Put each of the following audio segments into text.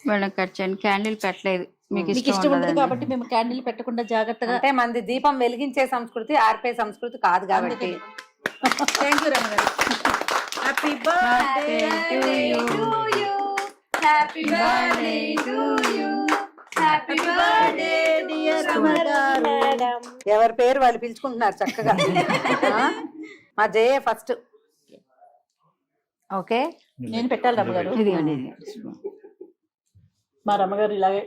Madam cut చేయండి. Candle పెట్టలేదు, మీకు మీకు ఇష్టం ఉండదు కాబట్టి మేము క్యాండిల్ పెట్టకుండా జాగ్రత్తగా. అంటే మనది దీపం వెలిగించే సంస్కృతి, ఆర్పే సంస్కృతి కాదు కాబట్టి. థ్యాంక్ యూ రమగారు. Happy birthday to you, happy birthday to you, happy birthday dear రమగారు. ఎవరి పేరు వాళ్ళు పిలుచుకుంటున్నారు చక్కగా. మా జయ ఫస్ట్. ఓకే, నేను పెట్టాలి రమగారు. ఇదిగోండి, మా రమగారు ఇలాగే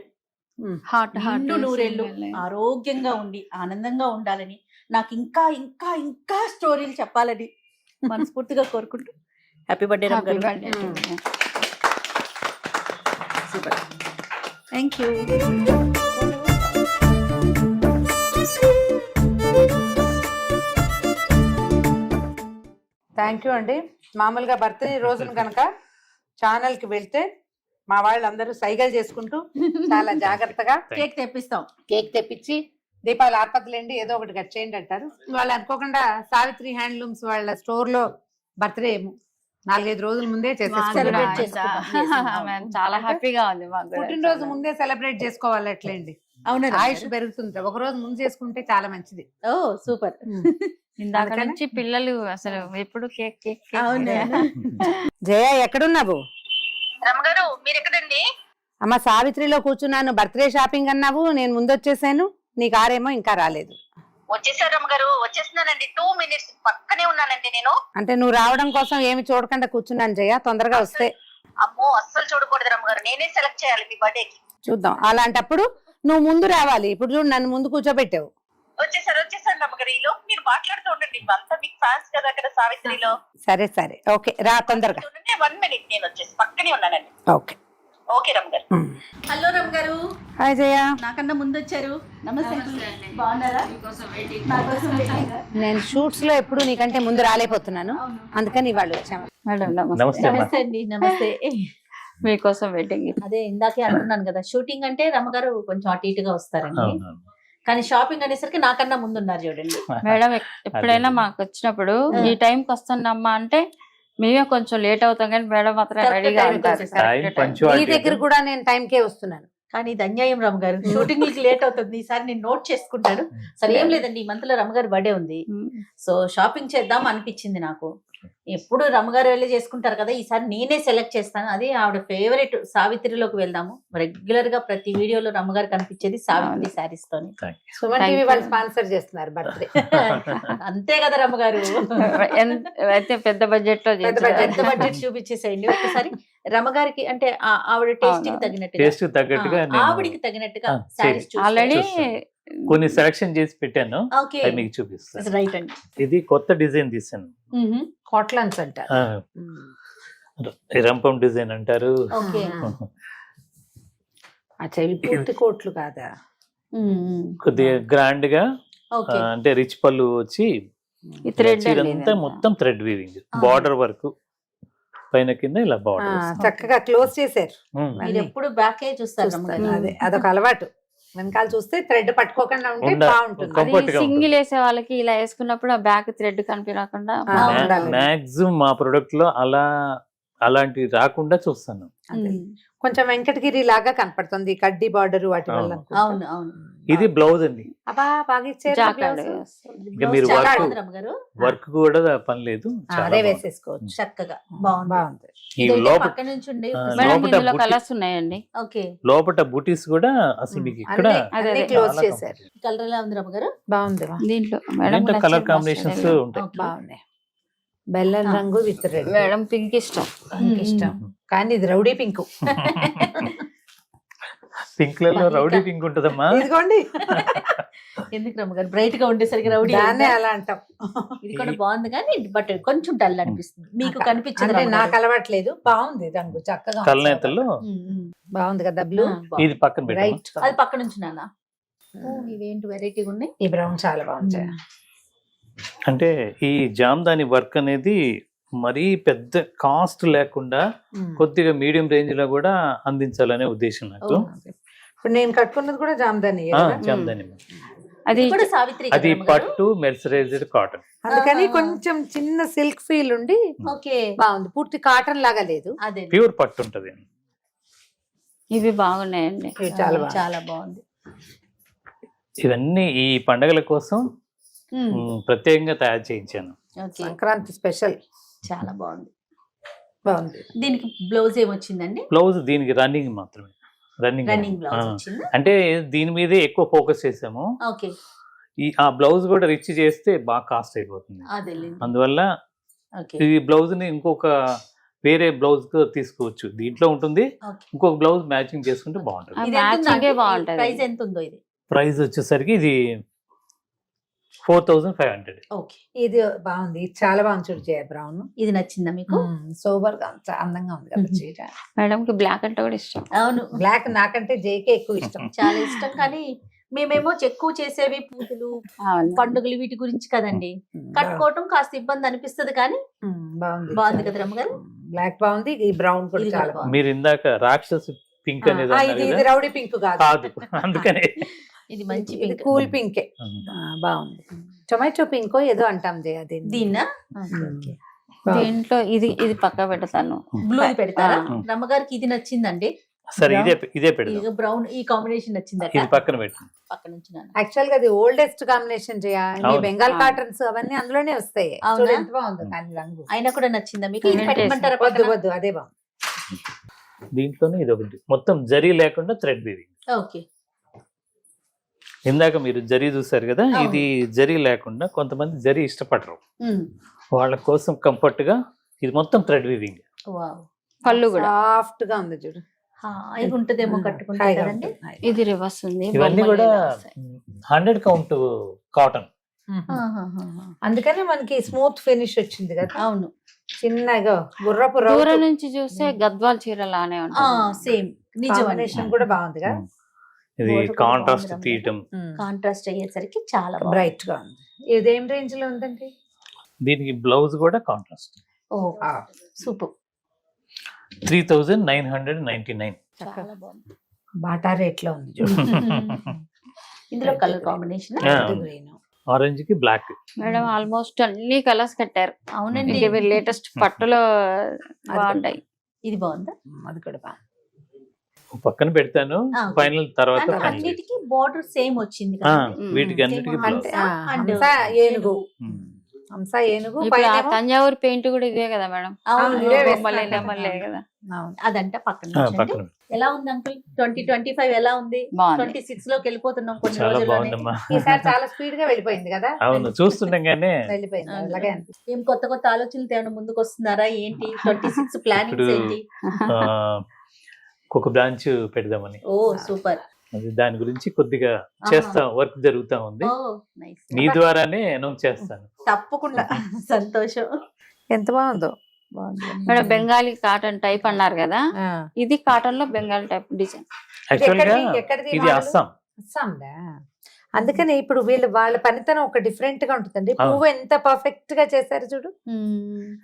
హాట్ హాట్ నిండు నూరేళ్ళు ఆరోగ్యంగా ఉండి ఆనందంగా ఉండాలని, నాకు ఇంకా ఇంకా ఇంకా స్టోరీలు చెప్పాలని మనస్ఫూర్తిగా కోరుకుంటూ హ్యాపీ బర్త్డే హ్యాపీ రమగారు. Birthday. Super, thank you. Thank you అండి. మామూలుగా బర్త్డే రోజున కనుక ఛానల్కి వెళ్తే మా వాళ్ళందరూ సైగలు చేసుకుంటూ చాలా జాగ్రత్తగా కేక్ తెప్పిస్తాం. కేక్ తెప్పించి దీపాలు ఆర్పతులేండి ఏదో ఒకటి కట్ చేయండి అంటారు. వాళ్ళు అనుకోకుండా సావిత్రి హ్యాండ్లూమ్స్ వాళ్ళ స్టోర్ లో బర్త్డే 4-5 రోజుల ముందే Celebrate చేసుకుంటారు. చాలా హ్యాపీగా ఉంది మాకు కూడా. పుట్టినరోజు ముందే సెలబ్రేట్ చేసుకోవాలి అట్లేండి. అవునా ఆయుష్ పెరుగుతుంది. ఒక రోజు ముందు చేసుకుంటే చాలా మంచిది. ఓ సూపర్. ఇందాక అందుకనే? నుంచి పిల్లలు అసలు ఎప్పుడు కేక్ కేక్ కేక్. అవును. జయ ఎక్కడున్నావు? రమగారు మీరు ఎక్కడండి? అమ్మ సావిత్రిలో కూర్చున్నాను. బర్త్డే షాపింగ్ అన్నావు, నేను ముందు వచ్చేసాను. నీ కారేమో ఇంకా రాలేదు. వచ్చేసారు రమగారు, వచ్చేస్తున్నానండి. 2 minutes పక్కనే ఉన్నానండి నేను. అంటే నువ్వు రావడం కోసం ఏమి చూడకుండా కూర్చున్నాను జయ. తొందరగా వస్తే అమ్మో అస్సలు చూడకూడదు రమగారు, నేనే సెలెక్ట్ చేయాలి మీ బర్త్డేకి. చూద్దాం. అలాంటప్పుడు నువ్వు ముందు రావాలి. ఇప్పుడు చూడు నన్ను ముందు కూర్చోబెట్టావు. వచ్చేసారు రమగారు. ఈలో మీరు మాట్లాడుతూ ఉండండి, అంతా మీకు ఫ్యాన్స్ కదా అక్కడ సావిత్రిలో. సరే సరే, ఓకే రా తొందరగా. 1 minute, నేను వచ్చేసి పక్కనే ఉన్నానండి. ఓకే ఓకే రమగారు. హలో రమగారు. హాయ్ జయ. నాకన్నా ముందు వచ్చారు. నమస్తే. బాగున్నారా? నా కోసం waiting. నేను షూట్స్ లో ఎప్పుడు నీకంటే ముందు రాలేకపోతున్నాను, అందుకని వాళ్ళు వచ్చాము. మేడం నమస్తే నమస్తే. అమ్మా. నమస్తే అండి. నమస్తే. మీకోసం వెయిటింగ్. అదే ఇందాకే అంటున్నాను కదా, షూటింగ్ అంటే రమగారు కొంచెం అటు ఇటుగా వస్తారండి. అవునవును. కానీ షాపింగ్ అనేసరికి నాకన్నా ముందు ఉన్నారు చూడండి. మేడం ఎప్పుడైనా మాకు వచ్చినప్పుడు ఈ టైంకి వస్తున్నామ్మా అంటే మేమే కొంచెం లేట్ అవుతాం, కానీ మేడం మాత్రం Correct రెడీగా time కి ఉంటారు. వచ్చేస్తారు. Time Correct time. punctuality. నీ దగ్గర కూడా నేను టైంకే వస్తున్నాను. కానీ ఇది అన్యాయం రమగారు, షూటింగ్ కి లేట్ అవుతుంది. ఈసారి నేను నోట్ చేసుకుంటాను. సరే ఏం లేదండి, ఈ మంత్ లో రమగారు బర్త్డే ఉంది, సో షాపింగ్ చేద్దాం అనిపించింది నాకు. ఎప్పుడు రమగారు వెళ్ళి చేసుకుంటారు కదా, ఈసారి నేనే సెలెక్ట్ చేస్తాను. అది ఆవిడ ఫేవరెట్ సావిత్రిలోకి వెళ్దాము. రెగ్యులర్ గా ప్రతి వీడియోలో రమగారు కనిపించేది సావిత్రి శారీస్ తోని. సుమన్ టీవీ వాళ్ళు స్పాన్సర్ చేస్తున్నారు బర్త్డే. అంతే కదా రమగారు, అయితే పెద్ద బడ్జెట్ లో పెద్ద budget. ఎంత బడ్జెట్ చూపించేసేయండి ఒకసారి. రమగారికి అంటే ఆవిడ టేస్ట్ కి తగినట్టుగా, టేస్ట్ తగ్గట్టుగా నేను ఆవిడికి తగినట్టుగా ఆ, శారీస్ ఆల్రెడీ కొన్ని సెలక్షన్ చేసి పెట్టాను, ఓకే అవి మీకు చూపిస్తాను. రైట్ అండి. ఇది కొత్త డిజైన్ తీసాను. కాట్లాన్స్ అంటారు. ఆ, రంపం డిజైన్ అంటారు. ఓకే. చెవి పూర్తి కోట్లు కాదా? కొద్దిగా గ్రాండ్ గా, ఓకే. అంటే రిచ్ పళ్ళు వచ్చి ఈ థ్రెడ్ చీరంతా మొత్తం థ్రెడ్ వీవింగ్, బార్డర్ వరకు పైన కింద ఇలా ఆ, బార్డర్. చక్కగా క్లోజ్ చేశారు. మీరు ఎప్పుడు బ్యాకే చూస్తారు రమగారు. అదే అదొక అలవాటు. వెనకాల చూస్తే థ్రెడ్ పట్టుకోకుండా ఉంటే ఉండాలి. బాగుంటుంది. Comfort గా సింగిల్ వేసే వాళ్ళకి ఇలా వేసుకున్నప్పుడు ఆ బ్యాక్ థ్రెడ్ కనిపించకుండా ఉండాలి. మాక్సిమం మా ప్రొడక్ట్ లో అలాంటివి రాకుండా చూస్తాను. అంతే. కొంచెం వెంకటగిరి లాగా కనపడుతుంది కడ్డీ బార్డర్ వాటి వల్ల అనుకుంటా. అవును అవును. ఇది బ్లౌజ్ అండి. అబ్బా బాగా ఇచ్చారు జాకెట్ blouse. ఇంకా మీరు చాలా వర్క్ బాగుంది రమగారు, వర్క్ కూడా పని లేదు. ఆ, చాలా అదే బాగుంది. వేసేసుకోవచ్చు. చక్కగా బాగుంది. బాగుంది. ఈ ఇదైతే లోపల పక్క నుంచి ఉండే మేడం లోపట ఇందులో బుట్టి- కలర్స్ ఉన్నాయండి. ఓకే. లోపల బూటీస్ కూడా అసలు మీకు ఇక్కడ అదే, అదే. క్లోజ్ చాలా చేశారు. కలర్ ఎలా ఉంది రమగారు? బాగుంది. దీంట్లో మేడం దీంట్లో నచ్చిన కలర్ మస్తు కాంబినేషన్స్ ఉన్నాయి. ఉంటాయి. ఓకే. బాగున్నాయి. బెల్లం రంగు విత్ రెడ్. మేడం పింక్ ఇష్టం. ఇష్టం, కానీ ఇది రౌడీ పింక్. పింక్ లలో రౌడీ పింక్ ఉంటదమ్మా. ఇదిగోండి, ఎందుకు రమగారు బ్రైట్ గా ఉండేసరికి రౌడీ దాన్నే అలా అంటాం. ఇది కూడా బాగుంది కానీ బట్ కొంచెం డల్ అనిపిస్తుంది. మీకు కనిపించదు అంటే రమగారు? నాకు అలవాట్లేదు. బాగుంది రంగు, చక్కగా ఉంది. కలనేతల్లో బాగుంది కదా బ్లూ. బాగుంది. ఇది పక్కన పెట్టమ్మా. రైట్. అది పక్క నుంచి నాన్న. ఇవేంటి వెరైటీగా ఉన్నాయి. ఈ బ్రౌన్ చాలా బాగుంది. అంటే ఈ జామ్దాని వర్క్ అనేది మరీ పెద్ద కాస్ట్ లేకుండా కొద్దిగా మీడియం రేంజ్ లో కూడా అందించాలనే ఉద్దేశం నాకు. ఇప్పుడు నేను కట్టుకున్నది కూడా జామ్దాని. జామ్దాని అది ఇది కూడా సావిత్రి కదా అది రమగారు? పట్టు మెర్సరైజ్డ్ కాటన్. అందుకని కొంచెం చిన్న సిల్క్ ఫీల్ ఉండి ఓకే. బాగుంది. పూర్తి కాటన్ లాగా లేదు. అదే ప్యూర్ పట్టు ఉంటది. ఇవి బాగున్నాయండి. ఇవి చాలా బాగుంది. చాలా బాగుంది. ఇవన్నీ ఈ పండగల కోసం ఉమ్, ప్రత్యేకంగా తయారు చేయించాను. ఓకే సంక్రాంతి స్పెషల్ చాలా బాగుంది. బాగుంది. దీనికి బ్లౌజ్ ఏమొచ్చిందండి? బ్లౌజ్ దీనికి రన్నింగ్ మాత్రమే, రన్నింగ్ రన్నింగ్ బ్లౌజ్ వచ్చిందా? అంటే దీని మీదే ఎక్కువ ఫోకస్ చేసాము. ఓకే ఆ బ్లౌజ్ కూడా రిచ్ చేస్తే బాగా కాస్ట్ అయిపోతుంది. అదే అందువల్ల ఓకే ఈ బ్లౌజ్ ని ఇంకొక వేరే బ్లౌజ్ తో తీసుకోవచ్చు, దీంట్లో ఉంటుంది. ఓకే. ఇంకొక బ్లౌజ్ మ్యాచింగ్ చేసుకుంటే బాగుంటుంది. ఆ ఇది ఎంత మ్యాచింగే ఉందండి? బాగుంటది. ప్రైస్ ఎంత ఉందో ఇది? ప్రైస్ వచ్చేసరికి ఇది 4500. ఓకే. ఇది బాగుంది. ఇది చాలా బాగుంది చూడు జయ బ్రౌన్. ఇది నచ్చిందా మీకు? సోబర్ గా అందంగా ఉంది కదా చీర. మేడం కి బ్లాక్ అంటే కూడా ఇష్టం. అవును, బ్లాక్ నాకంటే జేకే ఎక్కువ ఇష్టం. చాలా ఇష్టం. కానీ మేమేమో ఎక్కువ చేసేవి పూజలు, పండుగలు వీటి గురించి కదండి. కట్టుకోవటం కాస్త ఇబ్బంది అనిపిస్తది, కానీ బాగుంది. బాగుంది కదా రమ్మగారు. బ్లాక్ బాగుంది. ఈ బ్రౌన్ కూడా ఇది చాలా కూడా బాగుంది. మీరు ఇందాక రాక్షస పింక్ అనేది అన్నారు ఇది కదా? రౌడీ పింక్ కాదు. కాదు, అందుకనే ఇది మంచి ఇది పింక్. కూల్ పింకే. బాగుంది. టొమాటో పింకో ఏదో అంటాం జయ దీన్ని. దీన్నా బాగుంది. దీంట్లో ఇది ఇది పక్క పెడతాను. బ్లూ పెడతారా? ఆ. రమ్మగారికి ఇది నచ్చిందండి. సరే ఇదే పెడదాం. బ్రౌన్ ఈ కాంబినేషన్ నచ్చిందట. ఇది పక్కన పెట్టు. పక్క నుంచి నాన్న. యాక్చువల్ గా అది ఓల్డెస్ట్ కాంబినేషన్ జయ. అవును. బెంగాల్ అవును. కాటన్స్ అవన్నీ అందులోనే వస్తాయి. అవునా? చూడు ఎంత బాగుందో కానీ రంగు. అయినా కూడా నచ్చిందా మీకు? ఇది నేను పెట్టమంటారా వద్దు పక్కన? వద్దు అదే బాగుంది. దీంట్లోనే ఇది ఒకటి మొత్తం జరీ లేకుండా థ్రెడ్ వీవింగ్. ఓకే. ఇందాక మీరు జరీ చూసారు కదా, అవును. ఇది జరీ లేకుండా కొంతమంది జరీ ఇష్టపడరు. ఉమ్. వాళ్ళ కోసం కంఫర్ట్ గా ఇది మొత్తం థ్రెడ్ వీవింగ్. వావ్. పళ్ళు కూడా సాఫ్ట్ గా ఉంది చూడు. హాయిగా ఉంటదేమో కట్టుకుంటే హాయిగా కదండి. ఉంటుంది, హాయిగా. ఇది రివర్స్ ఉంది. ఇవన్నీ బొమ్మలు కూడా ఇలా వస్తాయి. 100 కౌంట్ కాటన్. ఆహాహాహా. అందుకనే మనకి స్మూత్ ఫినిష్ వచ్చింది కదా. అవును, చిన్నగా గుర్రపు దూరం నుంచి చూస్తే గద్వాల్ చీరలానే ఉంటుంది. సేమ్ నిజం. కాంబినేషన్ కూడా బాగుంది కదా. ఇది Border కూడా కాంట్రాస్ట్ బాగుంది తీయటం. కాంట్రాస్ట్ అయ్యేసరికి చాలా బ్రైట్ గా ఉంది. ఇదేం రేంజ్ లో ఉందండి? దీనికి బ్లౌజ్ కూడా కాంట్రాస్ట్. ఓ సూపర్. 3999. చాలా బాగుంది. బాటా రేట్ లో ఉంది చూడు. ఇందులో కలర్ కాంబినేషన్ గ్రీన్. ఆరెంజ్ కి బ్లాక్. మేడం ఆల్మోస్ట్ అన్ని కలర్స్ కట్టారు. అవునండి. ఇంకా లేటెస్ట్ పట్టులో బాగుంటాయి. ఇది బాగుందా? అది కూడా బాగుంది. పక్కన పెడతాను, ఆ. ఫైనల్ తర్వాత కానీ final చేస్తాను. అన్నిటికీ బార్డర్ సేమ్ వచ్చింది ఆ, కదండి. వీటికి అన్నిటికీ Same బ్లౌజ్. అంటే హంస ఏనుగు. హంస ఏనుగు ఇప్పుడు ఆ పైనేమో- తంజావూరు పెయింట్ కూడా ఇదే కదా మేడం. అవును, ఇవే బొమ్మలే వేస్తున్నారు బొమ్మలే కదా. కదా. అవును. అదంట పక్కన ఆ, ఉంచండి. పక్కన ఎలా ఉంది అంకుల్? 2025 ఎలా ఉంది? బాగుంది. 26 లోకి వెళ్ళిపోతున్నాం కొన్ని చాలా రోజుల్లోనే. బాగుందమ్మా. ఈసారి చాలా స్పీడ్ గా వెళ్ళిపోయింది కదా. అవును, చూస్తుండగానే వెళ్ళిపోయింది అవును. అలాగే అనిపిస్తుంది. ఏం కొత్త కొత్త ఆలోచనలు ఏమైనా ముందుకు వస్తున్నారా ఏంటి? 26 ప్లానింగ్స్ ఇప్పుడు- ఏంటి? ఒక బ్రాంచ్ పెడదామని. ఓ సూపర్. అది దాని గురించి కొద్దిగా చేస్తా, వర్క్ జరుగుతా ఉంది. ఓ నైస్. మీ ద్వారానే అనౌన్స్ చేస్తాను. తప్పకుండా. సంతోషం. ఎంత బాగుందో. మేడం బెంగాలీ కాటన్ టైప్ అన్నారు కదా, ఆ. ఇది కాటన్ లో బెంగాలీ టైప్ డిజైన్. యాక్చువల్ గా ఎక్కడిది ఇది model? అస్సాం. అస్సాందా? అందుకని ఇప్పుడు వాళ్ళ పనితనం ఒక డిఫరెంట్ గా ఉంటుందండి. అవును. పువ్వు ఎంత పర్ఫెక్ట్ గా చేశారు చూడు.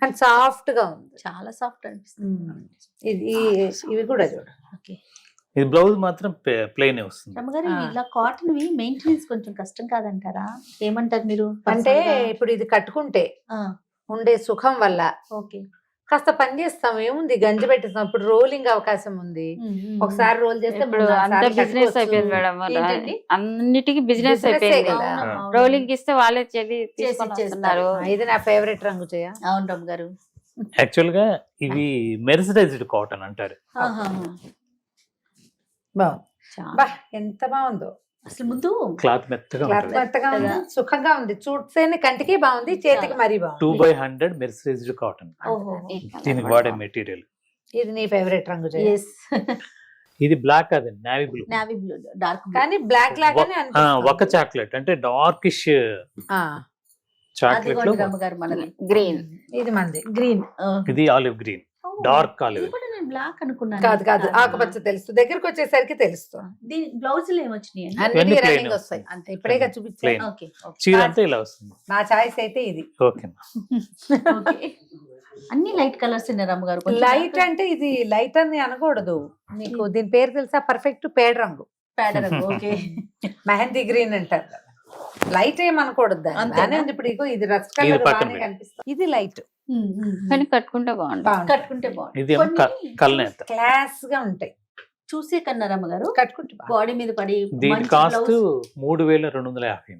అండ్ సాఫ్ట్ గా ఉంది. చాలా సాఫ్ట్ అనిపిస్తుంది. ఇవి కూడా చూడు. ఓకే. ఇది బ్లౌజ్ మాత్రం ప్లెయిన్ వస్తుంది. రమ్మగారు ఆ. ఇలా కాటన్ వి మెయింటెనెన్స్ కొంచెం కష్టం కాదంటారా? ఏమంటారు మీరు? అంటే personal గా? ఇప్పుడు ఇది కట్టుకుంటే ఆ, ఉండే సుఖం వల్ల ఓకే. కాస్త పని చేస్తాం. ఏముంది గంజి పెట్టేస్తాం. ఇప్పుడు రోలింగ్ అవకాశం ఉంది. ఒకసారి రోల్ చేస్తే ఇప్పుడు అంత బిజినెస్ అయిపోయింది మేడం వల్ల. ఏంటండి? అన్నిటికీ బిజినెస్ Business ఏ అయిపోయింది. కదా. అవును, అవును. రోలింగ్ ఇస్తే వాళ్ళే తీసుకొని ఇచ్చేస్తారు. వస్తున్నారు. ఇది నా ఫేవరెట్ రంగు చేయ. అవును రమ్మగారు. యాక్చువల్ గా ఇవి మెర్సరైజ్డ్ కాటన్ అంటారు. బాగుంది. చాలా. బా ఎంత బాగుందో. అసలు ముందు క్లాత్ మెత్తగా క్లాత్ ఉంటుంది. మెత్తగా ఉంది. కదా. సుఖంగా ఉంది. చూస్తేనే కంటికి బాగుంది, చేతికి మరీ బాగుంది. 2/100 మెర్సరైజ్డ్ కాటన్. ఓహో. ఈ colour దీనికి కూడా వాడే బాగుంది. మెటీరియల్. ఇది నీ ఫేవరెట్ రంగు చేయ. ఎస్. ఇది బ్లాక్ అది navy blue. Navy blue dark కానీ బ్లాక్ లాగానే ఒక అనిపిస్తుంది. చాక్లెట్ అంటే డార్కిష్ ఆ, చాక్లెట్ లో రమ్మగారు మనది గ్రీన్. ఇది మంది. గ్రీన్. ఇది ఆలివ్ గ్రీన్, డార్క్ ఆలివ్. ఇది కూడా నేను బ్లాక్ అనుకున్నాను. కాదు కాదు ఆకుపచ్చ తెలుసు. దగ్గరకు వచ్చేసరికి తెలుస్తుంది. దీని బ్లౌజులు ఏమొచ్చినాయి? అన్ని ఇవన్నీ plain రన్నింగ్ వస్తాయి. అంతే ఇప్పుడేగా చూపించాను. Plain. ఓకే. చీర అంతా ఇలా వస్తుంది. నా చాయిస్ అయితే ఇది. ఓకే. ఓకే. అన్ని లైట్ కలర్స్ ఉన్నాయి రమ్మగారు. కొంచెం లైట్ అంటే ఇది లైట్ అని అనకూడదు. నీకు దీని పేరు తెలుసా? పర్ఫెక్ట్ పేడ రంగు. పేడ రంగు. ఓకే. మెహందీ గ్రీన్ అంటారు. లైట్ ఏమనకూడదు దాన్ని. అంతేనా? బానే ఉంది. ఇప్పుడు ఇగో ఇది రస్ట్ ఇది కలర్ పక్కన బాగానే పెట్టు. కనిపిస్తుంది. ఇది లైట్ కానీ కట్టుకుంటే బాగుంటుంది. కట్టుకుంటే బాగుంది. ఇది ఏమో కల్నేత. క్లాస్ గా ఉంటాయి. చూసే కన్నా రమ్మగారు కట్టుకుంటే బాడీ మీద పడి దీని మంచి కాస్ట్ blouse. 3250.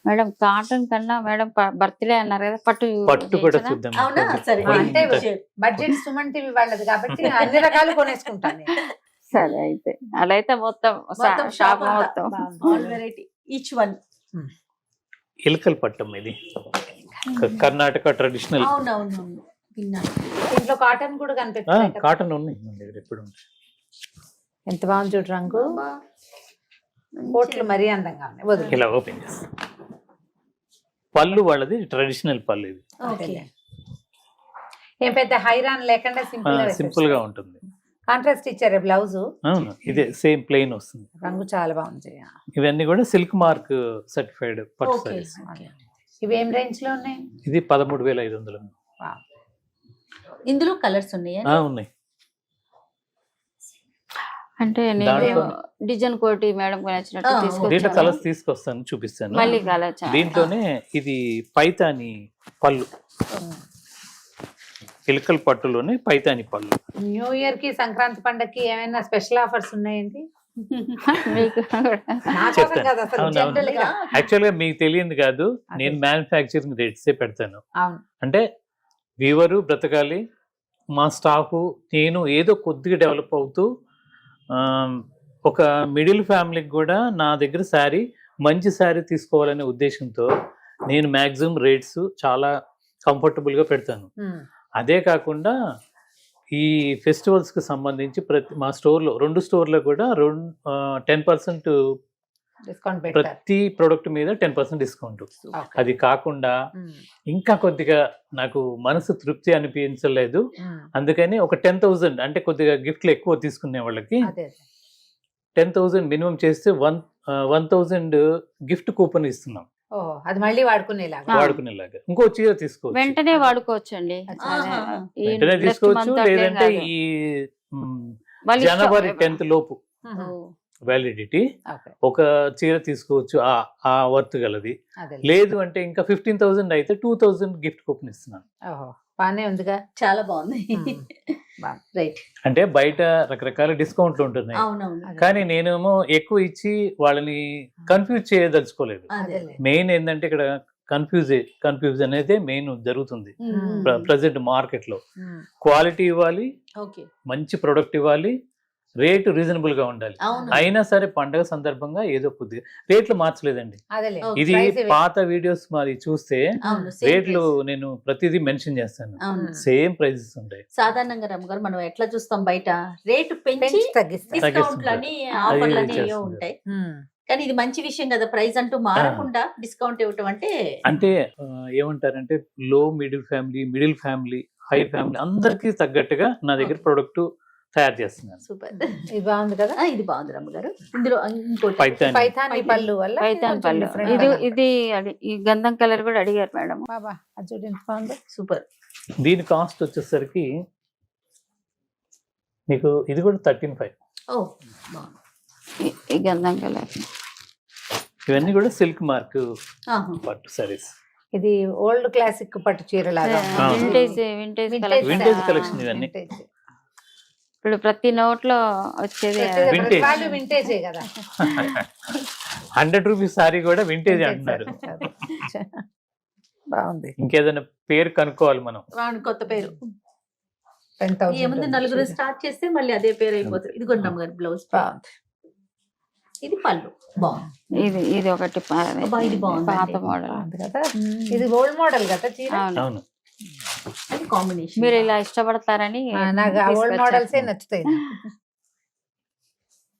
మేడం కాటన్ కన్నా మేడం బర్త్డే అన్నారు కదా పట్టు పట్టు కూడా చేయించనా? చూద్దాం. అవునా సరే అంటే ఇంత- బడ్జెట్ సుమన్ టీవీ వాళ్ళది కాబట్టి అన్ని రకాలు కొనేసుకుంటాను నేను. సరే అయితే అలా అయితే మొత్తం మొత్తం షాప్ అంతా. మొత్తం ఆల్ వెరైటీ ఈచ్ వన్. ఇలకల్ పట్టం ఇది కర్ణాటక ట్రెడిషనల్. అవునవునవును విన్నాను. దీంట్లో కాటన్ కూడా కనిపిస్తుంది కదా. కాటన్ ఉన్నాయి మన దగ్గర ఎప్పుడు ఉంటాయి. ఎంత బాగుంది చూడు రంగు. కోట్లు మరీ అందంగా ఉన్నాయి. వదులు. ఇలా ఓపెన్ చేస్తాం. పళ్ళు వాళ్ళది ట్రెడిషనల్ పళ్ళు ఇది ఓకే ఏం పెద్ద హైరాన్ లేకుండా సింపుల్ గా ఉంటుంది. కాంట్రాస్ట్ ఇచ్చారు బ్లౌజ్. అవును ఇదే సేమ్ ప్లెయిన్ వస్తుంది. రంగు చాలా బాగుంది. ఇవన్నీ కూడా సిల్క్ మార్క్ సర్టిఫైడ్ పట్టు ఓకే సారీస్. ఇవి ఏం రేంజ్ లో ఉన్నాయి? ఇది 13,500. ఇందులో కలర్స్ ఉన్నాయా? ఉన్నాయి. అంటే నేను దాంట్లో- డిజైన్ కోటి మేడం నచ్చినట్టు ఆ, దీంట్లో తీసుకొచ్చాను కలర్స్ తీసుకొస్తాను చూపిస్తాను. మళ్ళీ కలర్ దీంట్లోనే ఇది పైతాని పళ్ళు, ఇలకల్ పట్టులోనే పైతాని పళ్ళు. న్యూ ఇయర్ కి సంక్రాంతి పండగకి ఏమైనా స్పెషల్ ఆఫర్స్ ఉన్నాయండి? మీకు కూడా. నా కోసం చెప్తాను. కాదు అసలు అవును, అవును. జనరల్ గా. యాక్చువల్ గా మీకు తెలియదు కాదు, అదే. నేను మ్యానుఫ్యాక్చరింగ్ రేట్సే పెడతాను. అవును. అంటే వీవరు బ్రతకాలి, మా స్టాఫ్ నేను ఏదో కొద్దిగా డెవలప్ అవుతూ ఒక మిడిల్ ఫ్యామిలీకి కూడా నా దగ్గర శారీ మంచి శారీ తీసుకోవాలనే ఉద్దేశంతో నేను మ్యాక్సిమం రేట్స్ చాలా కంఫర్టబుల్గా పెడతాను. అదే కాకుండా ఈ ఫెస్టివల్స్కి సంబంధించి మా స్టోర్లో 2 స్టోర్లో కూడా 10% డిస్కౌంట్ పెట్టారు. ప్రతి ప్రోడక్ట్ మీద 10% డిస్కౌంట్. Okay. అది కాకుండా ఇంకా కొద్దిగా నాకు మనసు తృప్తి అనిపించలేదు, అందుకని ఒక 10,000 అంటే కొద్దిగా గిఫ్ట్లు ఎక్కువ తీసుకునే వాళ్ళకి అదే 10,000 మినిమం చేస్తే 1,000 గిఫ్ట్ కూపన్ ఇస్తున్నాం ఓహో, అది మళ్ళీ వాడుకునేలాగా. వాడుకునేలాగా. ఇంకో చీర తీసుకోవచ్చు, వెంటనే వాడుకోవచ్చు అండి. ఆహా. వెంటనే తీసుకోవచ్చు. లేదంటే ఈ జనవరి 10th లోపు వ్యాలిడిటీ ఓకే, ఒక చీర తీసుకోవచ్చు, ఆ వర్త్ గలది. అదే. లేదు అంటే ఇంకా 15,000 అయితే 2,000 గిఫ్ట్ కూపన్ ఇస్తున్నాను. ఓహో, బానే ఉందిగా. చాలా బాగుంది. రైట్. అంటే బయట రకరకాల డిస్కౌంట్లు ఉంటున్నాయి, అవునవును కానీ నేనేమో ఎక్కువ ఇచ్చి వాళ్ళని కన్ఫ్యూజ్ చేయదలుచుకోలేదు. అదేలే. మెయిన్ ఏంటంటే ఇక్కడ కన్ఫ్యూజ్ అనేది మెయిన్ జరుగుతుంది ప్రజెంట్ మార్కెట్ లో. క్వాలిటీ ఇవ్వాలి, ఓకే మంచి ప్రొడక్ట్ ఇవ్వాలి, రేటు రీజనబుల్ గా ఉండాలి. అవును అయినా సరే పండగ సందర్భంగా ఏదో కొద్దిగా రేట్లు మార్చలేదండి. అదేలే. ఇది Price ఇవే. పాత వీడియోస్ మాది చూస్తే అవును same రేట్లు price. నేను ప్రతిదీ మెన్షన్ చేస్తాను, అవును సేమ్ ప్రైజెస్ ఉంటాయి. సాధారణంగా రమ్మగారు మనం ఎట్లా చూస్తాం బయట రేటు పెంచి పెంచి తగ్గిస్తారు. డిస్కౌంట్లని ఆఫర్లని ఏవో చేస్తుంది. ఉంటాయి, కానీ ఇది మంచి విషయం కదా. ప్రైస్ అంటూ మారకుండా డిస్కౌంట్ ఇవ్వటం అంటే అంటే ఏమంటారంటే లో మిడిల్ ఫ్యామిలీ హై ఫ్యామిలీ అందరికి తగ్గట్టుగా నా దగ్గర ప్రొడక్ట్ తయారు చేస్తున్నాను. సూపర్. ఇది బాగుంది కదా. ఇది బాగుంది రమ్మగారు. ఇందులో ఇంకోటి పైతాని పైథాని పళ్ళు వల్ల పైతాన్ కొంచెం పళ్ళు. different ఇది గా. ఇది ఈ గంధం కలర్ కూడా అడిగారు మేడం. బాబా అది చూడు ఎంత బాగుందో. సూపర్. దీని కాస్ట్ వచ్చేసరికి మీకు ఇది కూడా 13,500. ఓ బాగుంది. ఈ గంధం కలర్ ఇవన్నీ కూడా సిల్క్ మార్క్ ఆహా. పట్టు సారీస్. ఇది ఓల్డ్ క్లాసిక్ పట్టు చీర లాగా. వింటేజ్ Vintage collection ఇవన్నీ. ఇప్పుడు ప్రతి నోట్ లో వచ్చేది Vintage. వాళ్ళు వింటేజే కదా. 100 రూపీస్ సారీ కూడా వింటేజ్ అంటున్నారు. బాగుంది. ఇంకేదైనా పేరు కనుక్కోవాలి మనం. వాడి కొత్త పేరు 10,000 ఏముంది, నలుగురు స్టార్ట్ చేస్తే మళ్ళీ అదే పేరు అయిపోతుంది. ఇది కూడా రమ్మగారు బ్లౌజ్. బాగుంది. ఇది పళ్ళు బాగుంది. ఇది ఒకటి అబ్బా, ఇది బాగుంది. పాత మోడల్. బాగుంది కదా. ఇది ఓల్డ్ మోడల్ కదా చీర. అవును, అవును. అది కాంబినేషన్. మీరు ఇలా ఇష్టపడతారని నాకు ఆ ఓల్డ్ తీసుకొచ్చాను. మోడల్సే నచ్చుతాయి.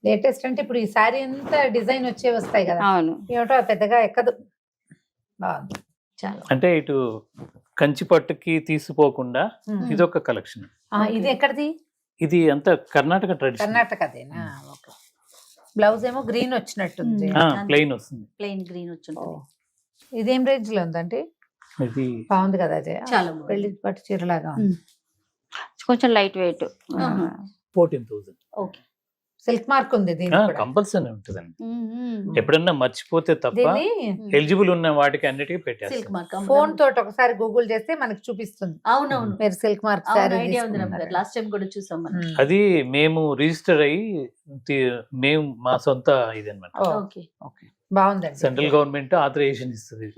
లేటెస్ట్ అంటే ఇప్పుడు ఈ సారీ అంతా డిజైన్ వచ్చే వస్తాయి కదా, అవును. ఏమిటో పెద్దగా ఎక్కదు. బాగుంది. చాలా అంటే ఇటు కంచి పట్టుకి తీసిపోకుండా ఇదొక కలెక్షన్. ఇది ఎక్కడిది? ఇది అంతా కర్ణాటక ట్రెడిషన్. కర్ణాటకదేనా? ఓకే. బ్లౌజ్ ఏమో గ్రీన్ వచ్చినట్టుంది. ప్లెయిన్ వస్తుంది. ప్లెయిన్ గ్రీన్ వచ్చింది. ఇదేం రేంజ్ లో ఉందండి? ఇది బాగుంది కదా అదే. చాలా బాగుంది. పెళ్లి పట్టు చీరలాగా ఉంది. కొంచెం light weight. 14,000. Okay silk mark ఉంది దీనికి కూడా. కంపల్సరీ ఉంటుందండి. ఎప్పుడన్నా మర్చిపోతే తప్ప దీన్ని ఎలిజిబుల్ ఉన్న వాటికి అన్నిటికీ సిల్క్ పెట్టేస్తాం. మార్క్ ఫోన్ తోటి ఒకసారి గూగుల్ చేస్తే మనకి చూపిస్తుంది అవునవును మీరు సిల్క్ మార్క్ ఐడియా ఉంది రమగారు. లాస్ట్ టైం కూడా చూసాం మనం. అది మేము రిజిస్టర్ అయ్యి మేము మా సొంత ఇది అనమాట. ఓకే బాగుందండి. సెంట్రల్ గవర్నమెంట్ ఆథరైజేషన్ ఇస్తుంది,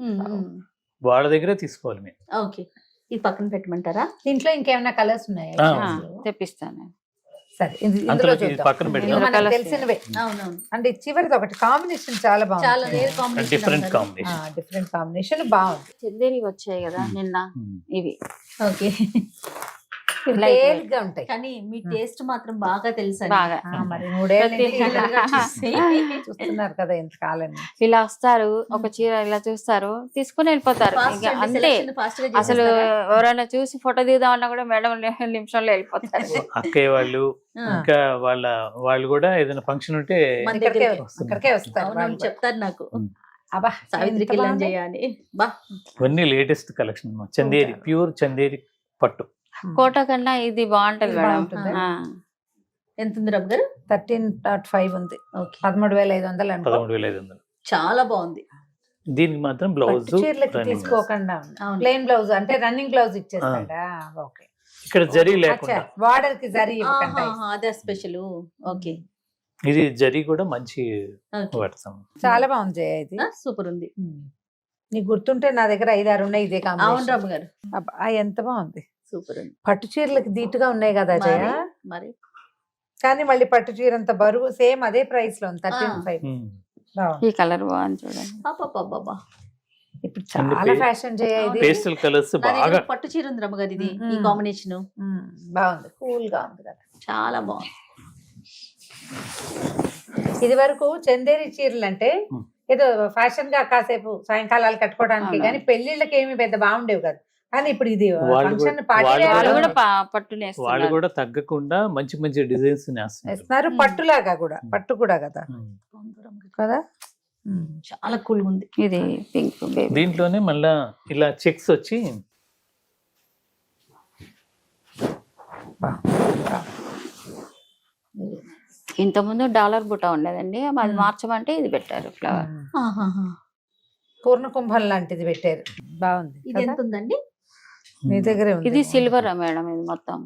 వాళ్ళ దగ్గరే తీసుకోవాలి మేము. ఓకే ఇది పక్కన పెట్టమంటారా? దీంట్లో ఇంకేమైనా కలర్స్ ఉన్నాయా? తెప్పిస్తాను. సరే ఇందులో అంతలో ఇది చూద్దాం. పక్కన ఇందులో పెడదాం. మనకు colours తెలిసినవే. అవునవును అంటే చివరిది ఒకటి కాంబినేషన్ చాలా చాలా బాగుంది. Rare combination. Different combination. Different combination బాగుంది. చందేరి వచ్చాయి కదా నిన్న ఇవి. ఓకే Light తేలిగ్గా ఉంటాయి. కానీ మీ టేస్ట్ మాత్రం బాగా తెలుసు బాగా మరి 3 ఏళ్ళ నుంచి ప్రతి- ఇలాగా చూస్తున్నారు కదా ఎంత కాలం. ఇలా వస్తారు, ఒక చీర ఇలా చూస్తారు, తీసుకుని వెళ్ళిపోతారు. ఇంకా అంతే. అసలు ఎవరైనా చూసి ఫోటో దిగుదామన్నా కూడా మేడం నిమిషంలో వెళ్ళిపోతారు. అక్కయ్య వాళ్ళు ఇంకా వాళ్ళు కూడా ఏదైనా ఫంక్షన్ ఉంటే ఇక్కడికే వస్తారు వాళ్ళు కూడా. చెప్తారు నాకు అబ్బా సావిత్రి ఎంత కిల్లని బాగుంది. చేయాలి. బా ఇవన్నీ latest collection. Chanderi, pure Chanderi పట్టు. కోట కన్నా ఇది బాగుంటది ఇది మేడం. బాగుంటుందా? ఎంత ఉంది రబ్ గారు? 13.5 ఉంది. ఓకే 13,500 అనుకో. 13,500. చాలా బాగుంది. దీనికి మాత్రం బ్లౌజ్ పట్టు చీరలకి తీసుకోకుండా అవును. ప్లెయిన్ బ్లౌజ్ అంటే రన్నింగ్ బ్లౌజ్ ఇచ్చేస్తాడా? ఓకే ఇక్కడ జరీ లేకుండా. బార్డర్ కి జరీ ఇవ్వకుండా. అదే స్పెషల్. ఓకే ఇది జరీ కూడా మంచి పడతాం. చాలా బాగుంది జయ ఇది. సూపర్ ఉంది. నీకు గుర్తుంటే నా దగ్గర 5-6 ఉన్నాయి ఇదే అవును కాంబినేషన్. రబ్ గారు అబ్బా ఎంత బాగుంది. సూపర్ ఉంది. పట్టు చీరలకి దీటుగా ఉన్నాయి కదా జయ. మరి కానీ మళ్ళీ పట్టు చీర అంత బరువు సేమ్ అదే ప్రైస్ లో 13.5. ఈ కలర్ బాగుంది చూడండి. అబ్బబ్బబ్బబ్బా. ఇప్పుడు చాలా ఫ్యాషన్ జయ ఇది. పేస్టల్ కలర్స్ నా దగ్గర బాగా. పట్టు చీర ఉంది రమ్మ గారు. ఇది ఈ మ్మ్. కాంబినేషన్ బాగుంది, కూల్ గా ఉంది కదా. చాలా బాగుంది. ఇది వరకు చందేరి చీరలు అంటే ఏదో ఫ్యాషన్ గా కాసేపు సాయంకాలాలు కట్టుకోవడానికి, కానీ పెళ్లిళ్ళకి ఏమి పెద్ద బాగుండేవి కదా. కానీ ఇప్పుడు ఇది వాళ్ళు ఫంక్షన్ కూడా- పార్టీ వాళ్ళు వాళ్ళు కూడా కూడా పట్టునే వాళ్ళు కూడా తగ్గకుండా మంచి మంచి డిజైన్స్ వేస్తున్నారు. పట్టులాగా కూడా, పట్టు కూడా కదా కదా. చాలా కూల్ ఉంది. ఇది పింక్ బేబీ. దీంట్లోనే మళ్ళా ఇలా చెక్స్ వచ్చి ఇంత ముందు డాలర్ బుట్ట ఉండేదండి, అది మార్చమంటే ఇది పెట్టారు ఫ్లవర్. పూర్ణ కుంభం లాంటిది పెట్టారు. బాగుంది. ఇది ఎంత ఉందండి? మీ దగ్గరే ఉంది. ఇది సిల్వర్ మేడం, ఇది మొత్తం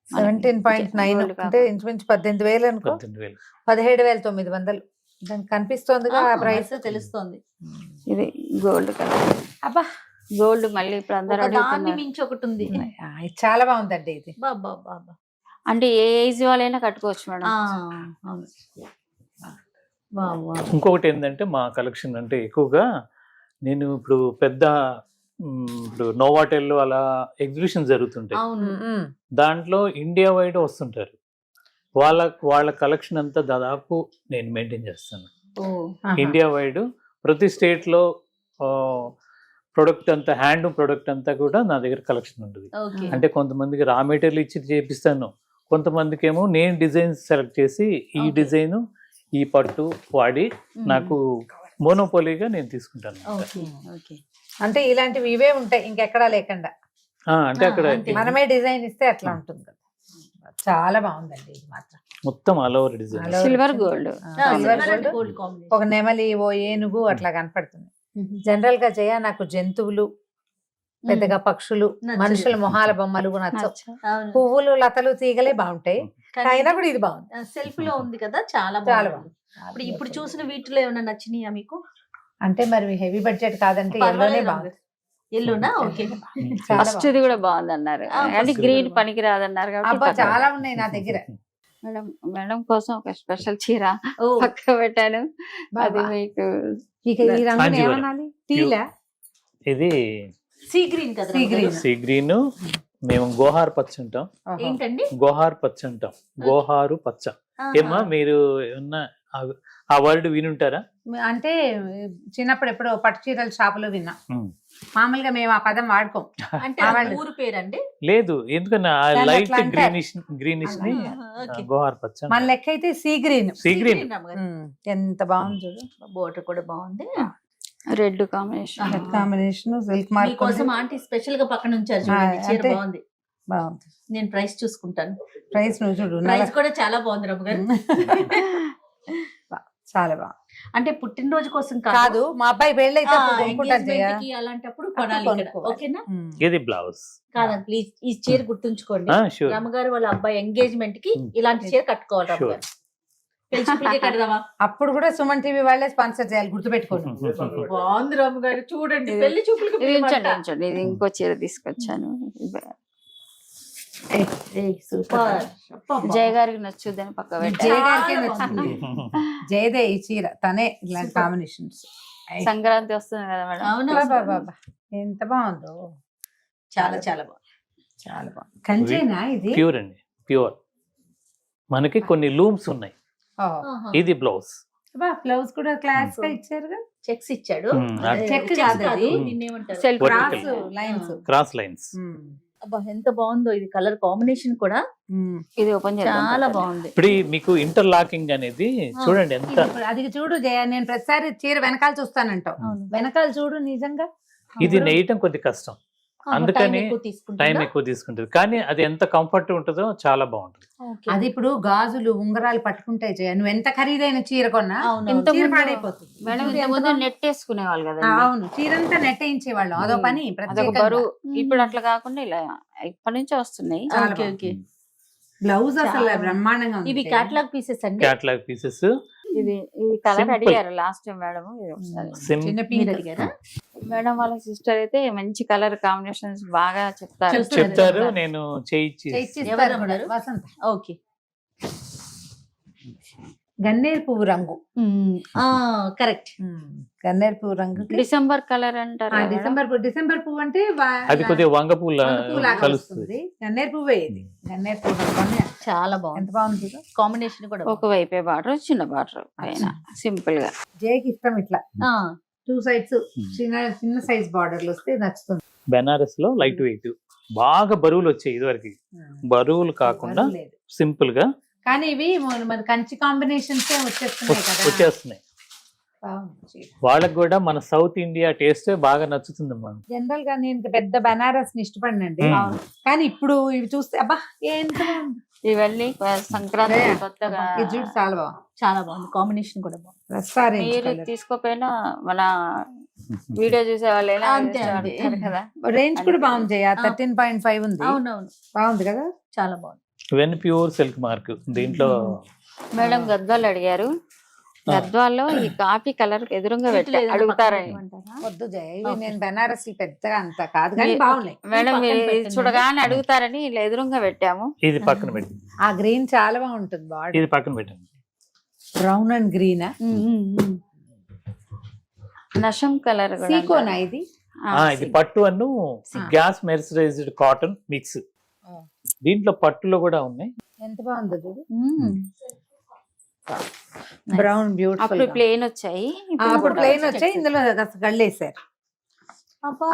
17.9 Gold అంటే ఇంచుమించు 18,000 అనుకో. 18,000. 17,900 దానికి కనిపిస్తోందిగా ఆ ప్రైస్. తెలుస్తోంది. ఇది గోల్డ్ కలర్. అబ్బా గోల్డ్ మళ్ళీ ఇప్పుడు అందరూ దాన్ని అడుగుతున్నారు. మించి ఒకటి ఉంది. ఇది చాలా బాగుందండి ఇది. బాబా బాబా. అంటే ఏ ఏజ్ వాళ్ళైనా కట్టుకోవచ్చు మేడం. అవును. బాబా. ఇంకొకటి ఏంటంటే మా కలెక్షన్ అంటే ఎక్కువగా నేను ఇప్పుడు పెద్ద ఇప్పుడు నోవాటెల్లో అలా ఎగ్జిబిషన్ జరుగుతుంటాయి. అవును. దాంట్లో ఇండియా వైడ్ వస్తుంటారు. వాళ్ళ కలెక్షన్ అంతా దాదాపు నేను మెయింటైన్ చేస్తాను. ఇండియా వైడ్ ప్రతి స్టేట్ లో ప్రొడక్ట్ అంతా, హ్యాండ్ ప్రొడక్ట్ అంతా కూడా నా దగ్గర కలెక్షన్ ఉంటుంది. ఓకే. అంటే కొంతమందికి రా మెటీరియల్ ఇచ్చి చేపిస్తాను, కొంతమందికి ఏమో నేను డిజైన్ సెలెక్ట్ చేసి ఈ Okay. డిజైన్ ఈ పట్టు వాడి నాకు మోనోపోలీగా నేను తీసుకుంటాను. ఓకే. ఓకే. అంటే ఇలాంటివి ఇవే ఉంటాయి ఇంకెక్కడా లేకుండా. అంటే అక్కడ అంతే. మనమే డిజైన్ ఇస్తే అట్లా ఉంటుంది కదా. చాలా బాగుందండి ఇది మాత్రం. మొత్తం all over design. All over silver design. Gold. Silver gold, gold combination. ఒక నెమలి, ఓ ఏనుగు అట్లా కనపడుతుంది. జనరల్ గా చేయ నాకు జంతువులు, పెద్దగా పక్షులు, నచ్చదు. మనుషుల మొహాల బొమ్మలు నచ్చవు. అవును. పువ్వులు, లతలు, తీగలే బాగుంటాయి. కానీ అయినా కూడా ఇది బాగుంది. సెల్ఫ్ లో ఉంది కదా, చాలా చాలా బాగుంది. ఇప్పుడు చూసిన వీటిలో ఏమైనా నచ్చినాయా మీకు? అంటే మరి హెవీ బడ్జెట్ కాదంటే ఎల్లోనే పర్వాలేదు బాగుంది. ఎల్లునా? ఓకే. చాలా ఫస్ట్ బాగుంది. ఇది కూడా బాగుంది అన్నారు, అంటే first గ్రీన్ ఇది పనికి రాదన్నారు అబ్బా కాబట్టి చాలా ఉన్నాయి నా దగ్గర. మేడం మేడం కోసం ఒక స్పెషల్ చీర ఓ, పక్క పెట్టాను. అది బాబా. మీకు ఇక ఈ రంగుని కాంజీవరం. ఏమనాలి? టీలా? ఇది సీ గ్రీన్ కదా? Sea green. సీ గ్రీన్, మేము గోహార్ పచ్చ అంటాం. ఓహో. ఏంటండి? గోహార్ పచ్చ అంటాం. గోహారు పచ్చ. ఏమ్మా మీరు ఏమన్నా ఆ వర్డ్ వినుంటారా? అంటే చిన్నప్పుడు ఎప్పుడో పట్టు చీరల షాపులో విన్నా. ఉమ్. మామూలుగా మేము ఆ పదం వాడుకోం. అంటే ఆ అది వాళ్ళు. ఊరు పేరండి? లేదు, ఎందుకన్నా దాన్ని లైట్ అట్లా అంటారు. గ్రీనిష్ ని ఓకే. గోహార్ పచ్చ మన లెక్క అయితే సీ గ్రీన్. Sea green. ఎంత బాగుంది చూడు. బోర్డర్ కూడా బాగుంది. Red combination. Combination silk mark మీకోసం ఆంటీ స్పెషల్ గా పక్కన ఉంచారు చూడండి. చీర అంటే బాగుంది. బాగుంది. నేను ప్రైస్ చూసుకుంటాను. ప్రైస్ నువ్వు చూడు. ప్రైస్ కూడా చాలా బాగుంది రమ్మగారు. చాలా బాగుంది. అంటే పుట్టినరోజు కోసం కాదు, మా అబ్బాయి పెళ్ళైతే engagement కి అలాంటప్పుడు కొనాలి ఇక్కడ. ఓకేనా? ఇది బ్లౌజ్ కాదండి ప్లీజ్, ఈ చీర గుర్తుంచుకోండి. షూర్. రమ్మగారు వాళ్ళ అబ్బాయి ఎంగేజ్మెంట్ కి ఇలాంటి చీర కట్టుకోవాలి రమ్మగారు. పెళ్లి చూపులకే కడదామా? అప్పుడు కూడా సుమన్ టీవీ వాళ్ళే స్పాన్సర్ చేయాలి, గుర్తుపెట్టుకోండి. బాగుంది రమ్మగారు, చూడండి పెళ్లి చూపులకి ఇది ఉంచండి ఉంచండి. ఇది ఇంకో చీర తీసుకొచ్చాను. సూపర్. జయ గారికి నచ్చుద్దని పక్క జయ పెట్టాను. గారికే నచ్చింది. జయదే ఈ చీర, తనే ఇలాంటి కాంబినేషన్స్. సంక్రాంతి వస్తుంది కదా మేడం. అవును, ఎంత బాగుందో. చాలా చాలా బాగుంది. చాలా బాగుంది. కంచేనా ఇది? ప్యూర్ అండి, ప్యూర్. మనకి కొన్ని లూమ్స్ ఉన్నాయి. ఇది బ్లౌజ్. బ్లౌజ్ కూడా క్లాస్ గా ఇచ్చారుగా. చెక్స్ ఇచ్చాడు. చెక్ కాదు అది. నిన్నేమంటారు? Self Vertical. Cross lines. Cross lines. అబ్బా ఎంత బాగుందో ఇది, కలర్ కాంబినేషన్ కూడా ఇది ఓపెన్ చాలా బాగుంది. ఇప్పుడు మీకు ఇంటర్లాకింగ్ అనేది చూడండి ఎంత. అది చూడు జయ, నేను ప్రతిసారి చీర వెనకాల చూస్తానంటావు. వెనకాల చూడు నిజంగా. ఇది నేయటం కొద్ది కష్టం, అందుకని టైం టైం ఎక్కువ తీసుకుంటుంది. కానీ అది ఎంత కంఫర్ట్ ఉంటుందో చాలా బాగుంటుంది. అది ఇప్పుడు గాజులు ఉంగరాలు పట్టుకుంటాయి జయ. నువ్వు ఎంత ఖరీదైన చీర కొన్నా ఇంత చీర ముందు పాడైపోతుంది. మేడం ఇంత ముందు నెట్ వేసుకునేవాళ్ళు కదా. అవును, చీరంతా నెట్టేయించేవాళ్ళు. అదో పని అదొక ప్రత్యేకంగా. బరువు. ఇప్పుడు అట్లా కాకుండా ఇలా ఇప్పటి నుంచే వస్తున్నాయి. చాలా ఓకే ఓకే. బ్లౌజ్ అసలు చాలా బ్రహ్మాండంగా ఉంది. ఇవి కేటలాగ్ పీసెస్ అండి. Catalogue pieces. ఇది కలర్ Simple. అడిగారు లాస్ట్ టైం మేడం. ఇది ఒకసారి చిన్న మీరు పింక్ అడిగారా? మేడం వాళ్ళ సిస్టర్ అయితే మంచి కలర్ కాంబినేషన్స్ బాగా చెప్తారు. చెప్తారు, నేను చేయించి. ఇస్తారు కూడా. వసంత ఓకే. గన్నేరు పువ్వు రంగు. కరెక్ట్. గన్నేరు పువ్వు రంగు. డిసెంబర్ కలర్ అంటారు కదా మేడం. డిసెంబర్ పువ్వు అంటే అది కొద్దిగా వంగ పూల కలుస్తుంది. గన్నేరు పువ్వే ఇది. గన్నేరు పువ్వు రంగు అని. చాలా బాగుంది. ఎంత బాగుంది. కాంబినేషన్ కూడా బాగుంది. ఒక వైపే బార్డర్, చిన్న బార్డర్ పైన సింపుల్ గా. జయకి ఇష్టం ఇట్లా ఆ, 2 sides చిన్న చిన్న సైజ్ బార్డర్లు వస్తే నచ్చుతుంది. బెనారస్ లో లైట్ వెయిట్, బాగా బరువులు వచ్చాయి ఇదివరకు. బరువులు కాకుండా బరువు లేదు. సింపుల్ గా. కానీ ఇవి మన కంచి కాంబినేషన్స్ వచ్చేస్తున్నాయి కదా. వచ్చేస్తున్నాయి. బాగుంది. వాళ్ళకి కూడా మన సౌత్ ఇండియా టేస్ట్ బాగా నచ్చుతుంది అమ్మా. జనరల్ గా నేను పెద్ద బనారస్ ని ఇష్టపడినండి. కానీ ఇప్పుడు ఇవి చూస్తే అబ్బా ఎంత బాగుంది. ఇవన్నీ సంక్రాంతి కొత్తగా. ఇది చూడు చాలా బాగుంది. చాలా బాగుంది. కాంబినేషన్ కూడా బాగుంది. మీరు తీసుకోపోయినా మన వీడియో చూసే వాళ్ళు ఎలా అంతే, అంతే. ఇష్టపడతారు కదా. రేంజ్ కూడా బాగుంది. 13.5 ఉంది. అవునవును, బాగుంది కదా. చాలా బాగుంది. ఇవన్నీ ప్యూర్ సిల్క్ మార్క్. దీంట్లో మేడం గద్వాలు అడిగారు. గద్వాల్లో ఈ కాఫీ కలర్ ఎదురుగా పెట్టి అడుగుతారని. వద్దు జయ, ఇవి నేను బెనారస్ పెద్దగా అంత కాదు కానీ బాగున్నాయి. మేడం పక్కన మీరు పెట్టండి. చూడగానే అడుగుతారని ఇలా ఎదురుగా పెట్టాము. ఇది పక్కన పెట్టండి. ఆ గ్రీన్ చాలా బాగుంటుంది. బాడీ ఇది పక్కన పెట్టండి. Brown and green. నషం కలర్ సీకోనా ఇది? ఇది పట్టు అన్ను గ్యాస్ మెర్సరైజ్డ్ కాటన్ మిక్స్. దీంట్లో పట్టులో కూడా ఉన్నాయి. ఎంత బాగుందో చూడు. Brown beautiful. అప్పుడు ప్లేన్ వచ్చాయి, అప్పుడు ప్లెయిన్ వచ్చాయి, ఇందులో గళ్ళేసారు.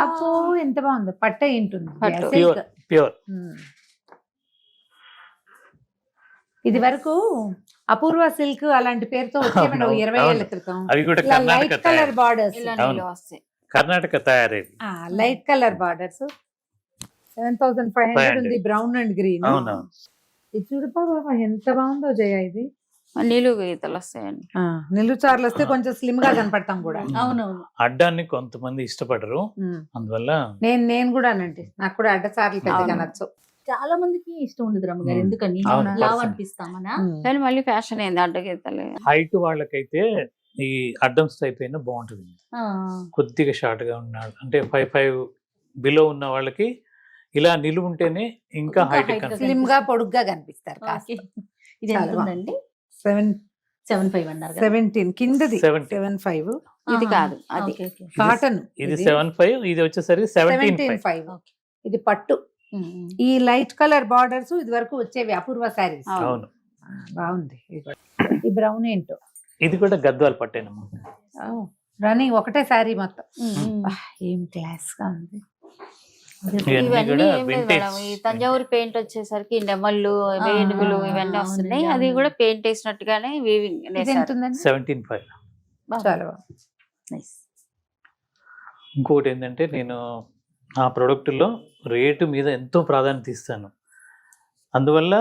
అప్పు ఎంత బాగుందో. పట్టే ఉంటుంది. పట్టు. Pure pure. ఇది వరకు అపూర్వ సిల్క్ అలాంటి పేరుతో వచ్చేవాడు 20 ఏళ్ల క్రితం. అవి కూడా లైట్ కర్ణాటక కలర్ బార్డర్స్. ఇలా అవును. నీళ్ళు వస్తాయి. కర్ణాటక తయారైంది. లైట్ కలర్ బార్డర్స్ 7500 ఉంది. Brown and green. అవునవును. ఇది చూడు బాబా ఎంత బాగుందో జయ. ఇది నీళ్ళు గీతలు వస్తాయండి. నిలుచార్లు వస్తే కొంచెం స్లిమ్ గా కనపడతాం కూడా. అవునవును. అడ్డాన్ని కొంతమంది ఇష్టపడరు, అందువల్ల నేను కూడా అనండి, నాకు కూడా అడ్డచార్లు పెద్దగా నచ్చు. చాలా మందికి ఇష్టం ఉండదు రమ్మగారు. ఎందుకని అవును, లావ్ person. అనిపిస్తామనా? కానీ మళ్ళీ ఫ్యాషన్ అయింది అడ్డ గీతలు. హైట్ వాళ్ళకైతే ఈ అడ్డం స్టైప్ అయినా బాగుంటుంది. కొద్దిగా షార్ట్ గా ఉన్నాడు అంటే 5'5" బిలో ఉన్న వాళ్ళకి ఇలా నిలువు ఉంటేనే ఇంకా హైట్ height గా స్లిమ్ గా పొడుగ్గా కనిపిస్తారు. ఓకే. ఇది చాలా ఎంత ఉందండి? 7.5 అన్నారు 17 కిందది 70. 7.5 ఇది కాదు, అది కాటన్. ఇది 7.5, ఇది వచ్చేసరికి 17.5. 17.5. ఇది పట్టు. ఈ లైట్ కలర్ బార్డర్స్ ఇది వరకు వచ్చేవి అపూర్వ శారీస్. అవును. బాగుంది. ఈ బ్రౌన్ ఏంటో. ఇది కూడా గద్వాలు పట్టేనమ్మా. రన్నింగ్ ఒకటే శారీ మొత్తం. ఏం క్లాస్ గా ఉంది. ఇవన్నీ ఇవన్నీ కూడా ఏం లేదు vintage. మేడం. ఈ తంజావూరు పెయింట్ వచ్చేసరికి నెమళ్ళు, వేణుగులు ఇవన్నీ వస్తున్నాయి. అది కూడా పెయింట్ వేసినట్టుగానే వీవింగ్ ఇది ఎంత ఉందండి? 17.5. చాలా బాగుంది. నైస్. ఇంకోటి ఏంటంటే నేను ఆ ప్రోడక్ట్లో రేటు మీద ఎంతో ప్రాధాన్యత ఇస్తాను. అందువల్ల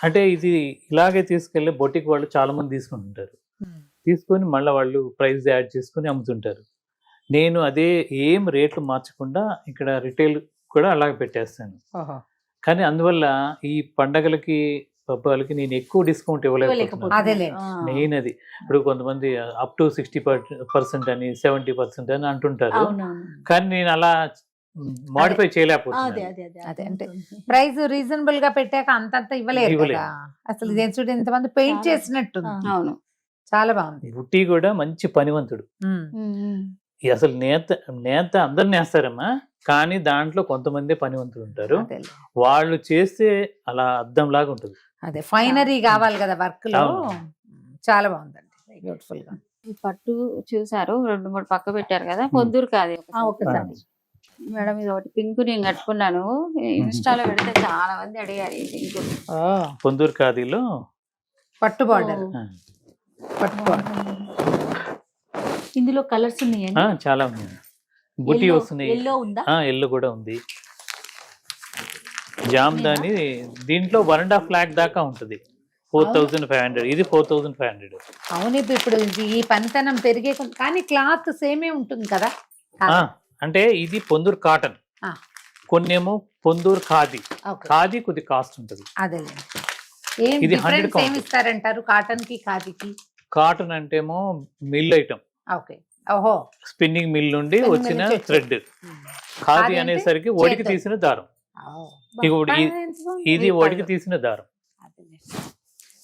అంటే ఇది ఇలాగే తీసుకెళ్ళి బొటిక్ వాళ్ళు చాలా మంది తీసుకుంటుంటారు. తీసుకొని మళ్ళీ వాళ్ళు ప్రైస్ యాడ్ చేసుకొని అమ్ముతుంటారు. నేను అదే ఏం రేట్లు మార్చకుండా ఇక్కడ రిటైల్ కూడా అలాగే పెట్టేస్తాను. ఓహో. కానీ అందువల్ల ఈ పండగలకి పబ్బాలకి నేను ఎక్కువ డిస్కౌంట్ ఇవ్వలేకపోతున్నాను. అదేలే. మెయిన్ అది. ఇప్పుడు కొంతమంది అప్ టు 60% అని 70% అని అంటుంటారు. అవునవును. కానీ నేను అలా మాడిఫై అదే చేయలేకపోతున్నాను. అదే అదే అదే అంటే ప్రైస్ రీజనబుల్ గా పెట్టాక అంతంత ఇవ్వలేరు కదా. అసలు ఇదేం చూడు ఎంతమంది పెయింట్ చాలా. చేసినట్టు అవును. చాలా బాగుంది. బుట్టి కూడా మంచి పనివంతుడు. అసలు నేత అందరు నేస్తారమ్మా, కానీ దాంట్లో కొంతమంది పనివంతులు ఉంటారు. అదేలే. వాళ్ళు చేస్తే అలా అద్దం లాగా ఉంటుంది. అదే ఫైనరీ కావాలి కదా వర్క్ లో. అవును. చాలా బాగుందండి, బ్యూటిఫుల్ గా. ఈ పట్టు చూసారు, 2-3 పక్క పెట్టారు కదా, పొద్దురు కాదు ఒకసారి మేడం. ఇది ఒకటి పింక్ నేను కట్టుకున్నాను, ఇన్స్టాలో పెడితే చాలా మంది అడిగారు ఈ పింక్. పొందూరు ఖాదీలో పట్టు బార్డర్. ఓ. పట్టు బార్డర్. ఇందులో కలర్స్ ఉన్నాయండి. చాలా ఉన్నాయి. బుట్టి వస్తున్నాయి. ఎల్లో ఉందా? ఎల్లో కూడా ఉంది. జామ్దాని దీంట్లో 1.5 lakh దాకా ఉంటుంది. 4,500. ఇది 4,500. అవును, ఇప్పుడు ఈ పనితనం పెరిగే కానీ క్లాత్ సేమే ఉంటుంది కదా. అంటే ఇది పొందూరు కాటన్, ఆ. కొన్నేమో పొందూరు ఖాదీ. ఓకే. ఖాదీ కొద్ది కాస్ట్ ఉంటుంది. అదేలే. ఏం ఇది డిఫరెన్స్ 100 ఏమి ఇస్తారంటారు కాటన్ కి ఖాదీకి? కాటన్ అంటేమో మిల్ ఐటమ్, ఓకే. ఓహో. స్పిన్నింగ్ మిల్ నుండి Spinning వచ్చిన mill నుంచి థ్రెడ్. ఖాదీ ఖాదీ అంటే అనేసరికి ఒడికి చేత్తో. తీసిన దారం. బా, ఇది ఇది ఒడికి తీసిన దారం. అదేలే.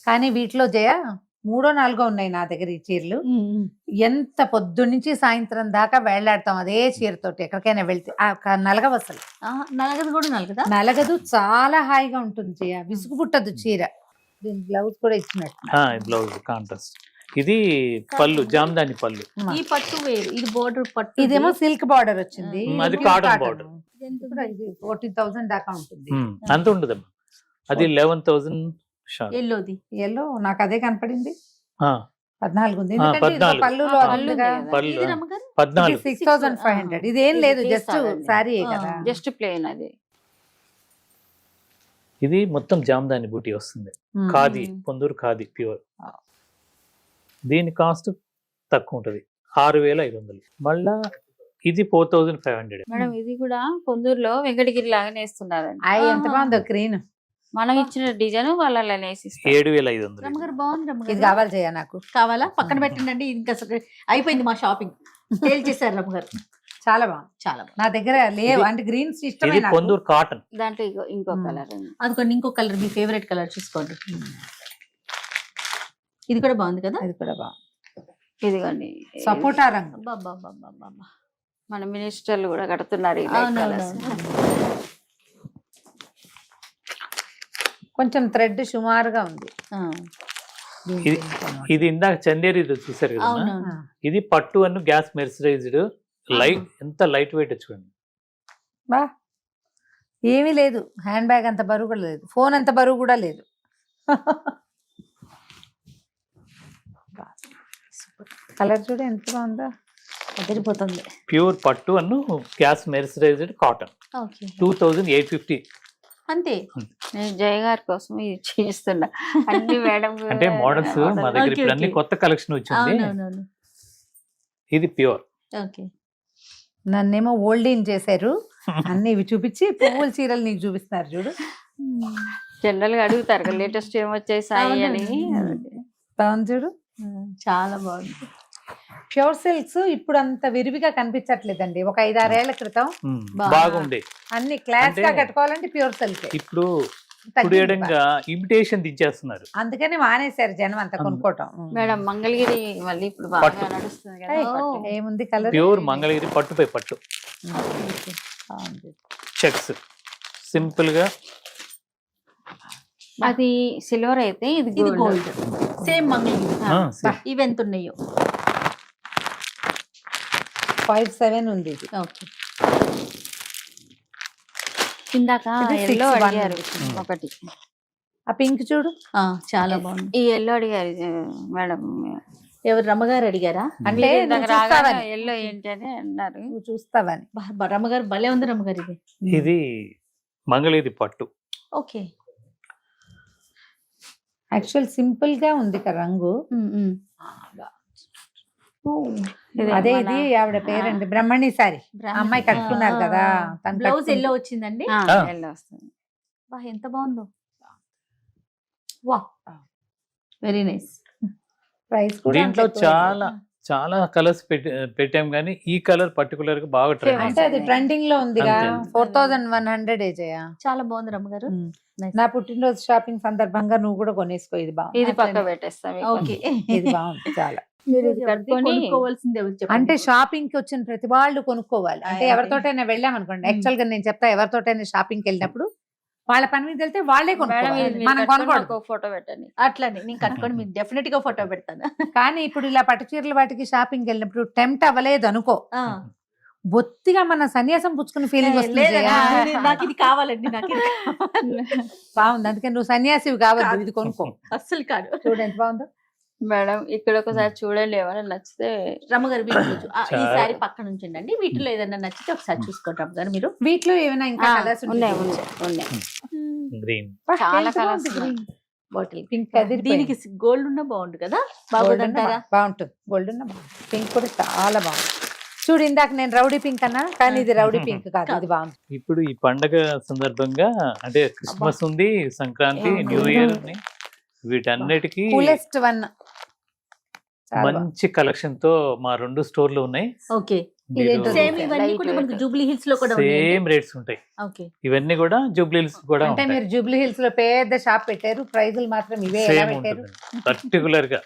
కానీ వీటిలో జయ 3-4 ఉన్నాయి నా దగ్గర ఈ చీరలు. ఎంత పొద్దున్నుంచి సాయంత్రం దాకా వేళ్లాడతాం అదే చీరతోటి. ఎక్కడికైనా వెళ్తే నలగవు అసలు. నలగదు కూడా నలగదా? నలగదు, చాలా హాయిగా ఉంటుంది జయ, విసుగు పుట్టదు చీర. దీని బ్లౌజ్ కూడా ఇచ్చినట్టు. Blouse contrast. ఇది పళ్ళు, జామ్దాని పళ్ళు. ఈ పట్టు వేరు, ఇది బోర్డర్ పట్టు. ఇదేమో సిల్క్ బార్డర్ వచ్చింది. అది ఇది cotton cotton. border. ఇది కూడా ఇది 40,000 దాకా ఉంటుంది. అంత ఉండదమ్మా. అది 11,000 షార్ప్. ఎల్లోది. ఎల్లో నాకు అదే కనపడింది. ఆ, 14 ఉంది. ఎందుకంటే ఇది 14. పళ్ళులో పళ్ళు ఉందిగా. ఉంది కదా. పళ్ళు ఇది రమ్మగారు? 14. 6,500. ఇదేం లేదు, జస్ట్ తీస్తారండి. సారీ కదా. జస్ట్ ప్లేన్ అది. ఇది మొత్తం జామ్దాని బూటీ వస్తుంది. ఖాదీ, పొందూరు ఖాదీ ప్యూర్. దీని కాస్ట్ తక్కువ ఉంటుంది, 6,500. మళ్ళా ఇది 4,500. మేడం ఇది కూడా పొందూరులో వెంకటగిరి లాగా నేస్తున్నారండి. ఎంత బాగుందో గ్రీన్. మనం ఇచ్చిన డిజైన్ వాళ్ళు అలా నేసిస్తారు. 7,500. రమ్మగారు బాగుంది. ఇది రమ్మగారు కావాలి చేయ నాకు. కావాలా? పక్కన పెట్టండి. ఇంకా అసలు అయిపోయింది మా షాపింగ్. సేల్ చేశారు రమ్మగారు. చాలా బాగుంది. చాలా బాగుంది. నా దగ్గర లేవు అంటే గ్రీన్స్ ఇష్టమే ఇది నాకు. పొందూరు కాటన్. దాంట్లో ఇంకో కలర్ ఉంది. అందుకోండి, ఇంకో కలర్, మీ ఫేవరెట్ కలర్ చూసుకోండి. ఇది కూడా బాగుంది కదా? అది కూడా బాగుంది. ఇదిగోండి సపోటా రంగు. అబ్బబ్బబ్బబ్బబ్బ. మన మినిస్టర్లు కూడా కడుతున్నారు ఈ light colours. కొంచెం థ్రెడ్ సుమారుగా ఉంది. ఇది ఇందాక చందేరి చూసారు కదా, అవునవును. ఇది పట్టు అను గ్యాస్ మెర్సరైజ్డ్ లైట్. ఎంత లైట్ వెయిట్ చూడండి. బా, ఏమీ లేదు. హ్యాండ్ బ్యాగ్ అంత బరువు కూడా లేదు, ఫోన్ అంత బరువు కూడా లేదు. కలర్ చూడ ఎంత బాగుందో, అదిరిపోతుంది. ప్యూర్ పట్టు అను గ్యాస్ మెర్సరైజ్డ్ కాటన్. ఓకే. 2,850. అంతే. నేను జయ గారి కోసం ఇది చేస్తున్నా. అన్ని మేడం అంటే మోడల్స్ మా దగ్గర Okay, ఇప్పుడు అన్ని okay. కొత్త కలెక్షన్ వచ్చింది. అవునవును. ఇది ప్యూర్. ఓకే. నన్నేమో ఓల్డీన్ చేశారు, అన్ని ఇవి చూపించి పువ్వుల చీరలు నీకు చూపిస్తున్నారు చూడు. జనరల్ గా అడుగుతారు కదా లేటెస్ట్ ఏమొచ్చేసాయి అని. బాగుంది చూడు, చాలా బాగుంది. ప్యూర్ సిల్క్స్ ఇప్పుడు అంత విరివిగా కనిపించట్లేదండి. ఒక 5-6 ఏళ్ల క్రితం బాగుండే. అన్ని క్లాస్ గా అంటే కట్టుకోవాలంటే ప్యూర్ సిల్క్. ఇప్పుడు కుడియడంగా ఇమిటేషన్ దించేస్తున్నారు. అందుకని మానేశారు జనం అంతా కొనుక్కోవటం. మేడం మంగళగిరి మళ్ళీ ఇప్పుడు బాగా పట్టు. నడుస్తుంది కదా. ఏయ్, పట్టు. ఏముంది కలర్? ప్యూర్ మంగళగిరి పట్టుపై పట్టు చెక్స్ సింపుల్ గా. అది సిల్వర్ అయితే ఇది ఇది గోల్డ్. గోల్డ్. సేమ్ మంగళగిరి. ఇవి ఎంత ఉన్నాయో? 5,700 ఉంది ఇది. ఓకే. ఇందాక ఇది ఎల్లో 6,100. అడిగారు ఒకటి. ఆ పింక్ చూడు, చాలా బాగుంది. ఈ ఎల్లో అడిగారు మేడం. ఎవరు రమ్మగారు అడిగారా? అంటే మీరు ఇందాక నువ్వు రాగానే చూస్తావని. ఎల్లో ఏంటి అని అన్నారు. నువ్వు చూస్తావని. రమ్మగారు భలే ఉంది రమ్మగారు ఇది. ఇది మంగళగిరి పట్టు. ఓకే. యాక్చువల్ సింపుల్ గా ఉంది కదా రంగు. ఇది అదే మన- ఇది ఆవిడ పేరండి బ్రహ్మణి సారీ. అమ్మాయి కట్టుకున్నారు కదా, తను బ్లౌజ్ కట్టుకుంది. ఎల్లో వచ్చిందండి. ఎల్లో వస్తుంది. వా, ఎంత బాగుందో. వా, వెరీ నైస్. ప్రైస్ కూడా దీంట్లో అంత ఎక్కువ చాలా చాలా కలర్స్ పెట్టాం కానీ ఈ కలర్ పర్టికులర్ గా బాగా లేదు. ట్రెండ్. అంటే అది ట్రెండింగ్ లో ఉందిగా. అంతే. 4100 ఏజయా. చాలా బాగుంది రమ్మగారు. Nice. నా పుట్టినరోజు షాపింగ్ సందర్భంగా నువ్వు కూడా కొనేసుకో. ఇది బాగుంది. ఇది పక్క పెట్టేస్తాం. ఓకే. ఇది బాగుంది చాలా. మీరు ఇది కట్టుకొని కొనుక్కోవాల్సిందే చెప్పండి. అంటే షాపింగ్ కి వచ్చిన ప్రతి వాళ్ళు కొనుక్కోవాలి. అంటే అదే. ఎవరితోటైనా వెళ్ళాం అనుకోండి, యాక్చువల్ గా నేను చెప్తా, ఎవరితోటైనా షాపింగ్ కి వెళ్ళినప్పుడు వాళ్ళ పని మీద వెళ్తే వాళ్ళే మేడం కొనుక్కోవాలి, మనం కొనకూడదు. ఫోటో పెట్టండి. అట్లానే నేను కట్టుకొని మీకు డెఫినెట్ గా ఫోటో పెడతాను. కానీ ఇప్పుడు ఇలా పట్టు చీరల వాటికి షాపింగ్ వెళ్ళినప్పుడు టెంప్ట్ అవ్వలేదు అనుకో, ఆ. బొత్తిగా మన సన్యాసం పుచ్చుకున్న ఫీలింగ్ వస్తుంది. లేదండి, జయ. నాకు ఇది కావాలండి, నాకు ఇది కావాలి. బాగుంది. అందుకని నువ్వు సన్యాసివి కావద్దు, ఇది కొనుక్కో. అస్సలు కాదు. చూడండి ఎంత బాగుందో. మేడం ఇక్కడ ఒకసారి చూడండి, ఏమైనా నచ్చితే. రమ్మగారు వీటిలో ఈ చాలా. సారీ పక్కన ఉంచండి. వీటిలో ఏదైనా నచ్చితే ఒకసారి చూసుకోండి రమ్మగారు మీరు. వీటిలో ఏమైనా ఇంకా ఆ, కలర్స్ ఉన్నాయి ఉన్నాయి. గ్రీన్. చాలా colours ఉన్నాయి. బాటిల్ పింక్ దీనికి గోల్డ్ ఉన్నా బాగుండు కదా, బాగుంటారా? బాగుంటుంది. గోల్డ్ పింక్ కూడా చాలా బాగుంది. చూడు, ఇందాక నేను రౌడీ పింక్ అన్నా, కానీ ఇది రౌడీ పింక్ కాదు, ఇది బాగుంది. ఇప్పుడు ఈ పండగ సందర్భంగా అంటే క్రిస్మస్ ఉంది, సంక్రాంతి, న్యూ ఇయర్ ఉంది, వీటన్నిటికీ కూలెస్ట్ వన్. మంచి కలెక్షన్ తో మా 2 స్టోర్లు ఉన్నాయి. ఓకే. ఇదేంటో సేమ్ Okay. ఇవన్నీ కూడా మనకు జూబ్లీ హిల్స్ లో కూడా ఉన్నాయి. సేమ్ రేట్స్ ఉంటాయి. ఓకే. ఇవన్నీ కూడా జూబ్లీ హిల్స్ కూడా అంటే ఉంటాయి. మీరు జూబ్లీ హిల్స్ లో పెద్ద షాప్ పెట్టారు, ప్రైజులు మాత్రం ఇవే ఎలా సేమ్ పెట్టారు? ఉంటుంది పర్టికులర్ గా.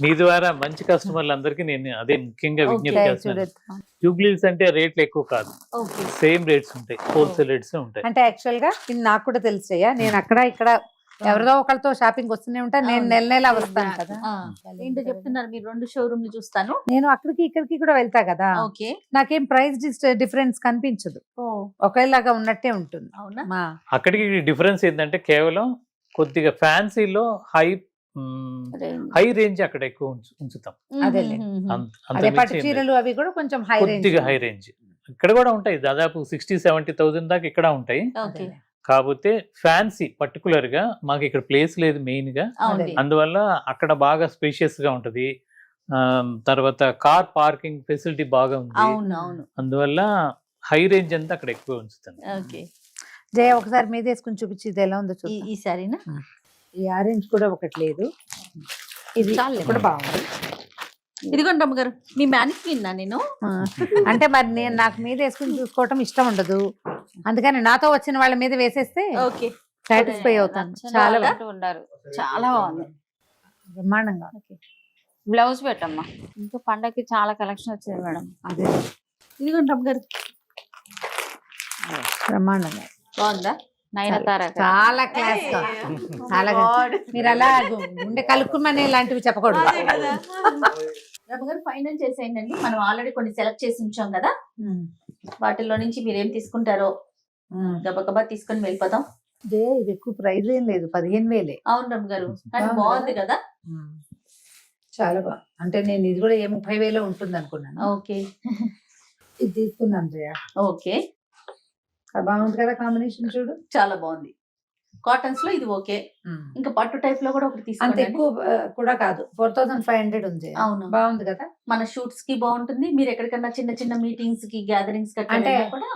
మీ ద్వారా మంచి కస్టమర్లు అందరికి నేను అదే ముఖ్యంగా విజ్ఞప్తి Okay, చేస్తున్నాను. జూబ్లీ హిల్స్ అంటే రేట్లు ఎక్కువ కాదు, ఓకే. సేమ్ రేట్స్ ఉంటాయి, హోల్సేల్ రేట్స్ ఉంటాయి. అంటే యాక్చువల్ గా ఇది నాకు కూడా తెలుసయ్యా, నేను అక్కడ ఇక్కడ ఎవరిదో ఒకరితో షాపింగ్ వస్తూనే ఉంటాను, నేను అవును. నెల నెల వస్తాను కదా. ఆ, ఏంటో చెప్తున్నారు మీరు, 2 షోరూమ్లు చూస్తాను. నేను అక్కడికి ఇక్కడికి కూడా వెళ్తా కదా, ఓకే. నాకేం ప్రైస్ డిఫరెన్స్ కనిపించదు, ఓ, ఒకేలాగా ఉన్నట్టే ఉంటుంది. అవునా? మా అక్కడికి డిఫరెన్స్ ఏంటంటే కేవలం కొద్దిగా ఫ్యాన్సీలో హై రేంజ్ అక్కడ ఎక్కువ ఉంచుతాం. అదేలే. అంత అదే పట్టు మించి ఏం చీరలు అవి కూడా కొంచెం హై రేంజ్. కొద్దిగా హై రేంజ్ ఇక్కడ కూడా ఉంటాయి, దాదాపు 60,000-70,000 దాకా ఇక్కడ ఉంటాయి. ఓకే. కాకపోతే ఫ్యాన్సీ పర్టికులర్ గా మాకు ఇక్కడ ప్లేస్ లేదు మెయిన్ గా, అవును. అందువల్ల అక్కడ బాగా స్పేషియస్ గా ఉంటది. తర్వాత కార్ పార్కింగ్ ఫెసిలిటీ బాగా ఉంది, అవును అవును. అందువల్ల హై రేంజ్ అంతా అక్కడ ఎక్కువ ఉంచుతాను. ఓకే. జయ ఒకసారి మీద వేసుకుని చూపించి ఇది ఎలా ఉందో చూద్దాం. ఈ సారీనా? ఈ ఆరెంజ్ కూడా ఒకటి లేదు, ఇది చాలులే. కూడా బాగుంది. ఇదిగోండి రమ్మగారు, మీ మ్యానిక్విన్ నేను. అంటే మరి నేను నాకు మీద వేసుకుని చూసుకోవటం ఇష్టం ఉండదు, అందుకని నాతో వచ్చిన వాళ్ళ మీద వేసేస్తే ఓకే. సాటిస్ఫై అవుతాను. నచ్చని చాలా వాళ్ళు అంటూ ఉన్నారు. చాలా బాగుంది. బ్రహ్మాండంగా. బ్లౌజ్ పెట్టమ్మా. ఇంకా పండగకి చాలా కలెక్షన్ వచ్చింది మేడం. అదే ఇదిగోండి రమ్మగారు, బ్రహ్మాండంగా బాగుందా? నయనతార గారు. చాలా క్లాస్ గా, చాలా మీరు అలా గుండె కలుక్కుమని ఇలాంటివి చెప్పకూడదు. అదే కదా. రమ్మగారు ఫైనల్ చేసేయండి. మనం ఆల్రెడీ కొన్ని సెలెక్ట్ చేసి ఉంచాం కదా, వాటిల్లో నుంచి మీరు ఏం తీసుకుంటారో గబగబా తీసుకొని వెళ్ళిపోతాం. ఇదే ఇది ఎక్కువ ప్రైస్ ఏం లేదు, 15,000. అవును రమ్మగారు, కానీ బాగుంది బాగుంది కదా. చాలా బాగుంది. అంటే నేను ఇది కూడా 30,000 ఉంటుంది అనుకున్నాను. ఓకే. ఇది తీసుకున్నాను జయ. ఓకే, బాగుంది కదా కాంబినేషన్, చూడు చాలా బాగుంది. కాటన్స్ లో ఇది ఓకే. ఇంకా పట్టు టైప్ లో కూడా ఒకటి అంత తీసుకోండి. ఎక్కువ కూడా కాదు, 4,500 ఉంది. అవును, బాగుంది కదా. మన షూట్స్ కి బాగుంటుంది. మీరు ఎక్కడికన్నా చిన్న చిన్న మీటింగ్స్ కి గ్యాదరింగ్స్ కి అంటే కూడా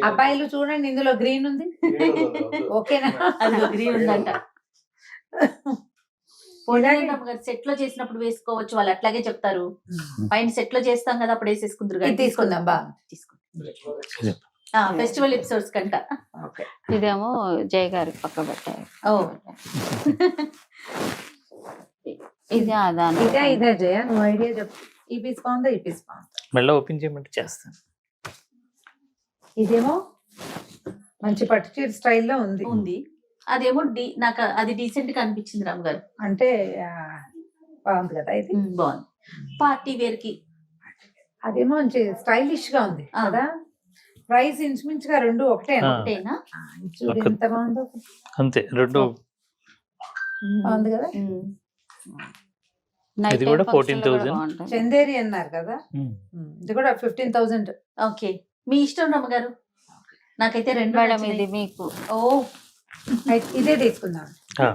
అబ్బాయిలు చూడండి, ఇందులో గ్రీన్ ఉంది. ఓకేనా? అది గ్రీన్ ఉందంట. సెట్ లో చేసినప్పుడు వేసుకోవచ్చు, వాళ్ళు అట్లాగే చెప్తారు. పైన సెట్ లో చేస్తాం కదా, అప్పుడు వేసేసుకుందరు. ఇది తీసుకుందాం, బాగుంది. తీసుకోండి. ఫెస్టివల్ ఎపిసోడ్స్ కంట. ఓకే. ఇదేమో జయ గారి పక్క పెట్టారు. ఓ, ఇది అదాను. ఇదే జయ, నువ్వు ఐడియా చెప్పు. ఈ పీస్ బాగుందా, ఈ పీస్ బాగుందా? మళ్ళీ ఓపెన్ చేయమంటే చేస్తాను. ఇదేమో మంచి పట్టు చీర స్టైల్లో ఉంది. ఉంది. అదేమో నాకు అది డీసెంట్ గా అనిపించింది రామ్ గారు. అంటే బాగుంది కదా ఇది. బాగుంది. పార్టీ వేర్ కి అదేమో మంచి స్టైలిష్ గా ఉంది కదా. ప్రైస్ ఇంచుమించుగా 2 ఒకటే. ఒకటేనా? చూడు ఎంత బాగుందో. అంతే, 2 బాగుంది కదా. Night ఇది time కూడా function లో 14,000. బాగుంటుంది. చందేరి అన్నారు కదా, ఇది కూడా 15,000. ఓకే, మీ ఇష్టం రమ్మగారు. నాకైతే రెండు మేడం నచ్చినాయి. ఇది మీకు ఓ ఇదే తీసుకుందాం. ఆ.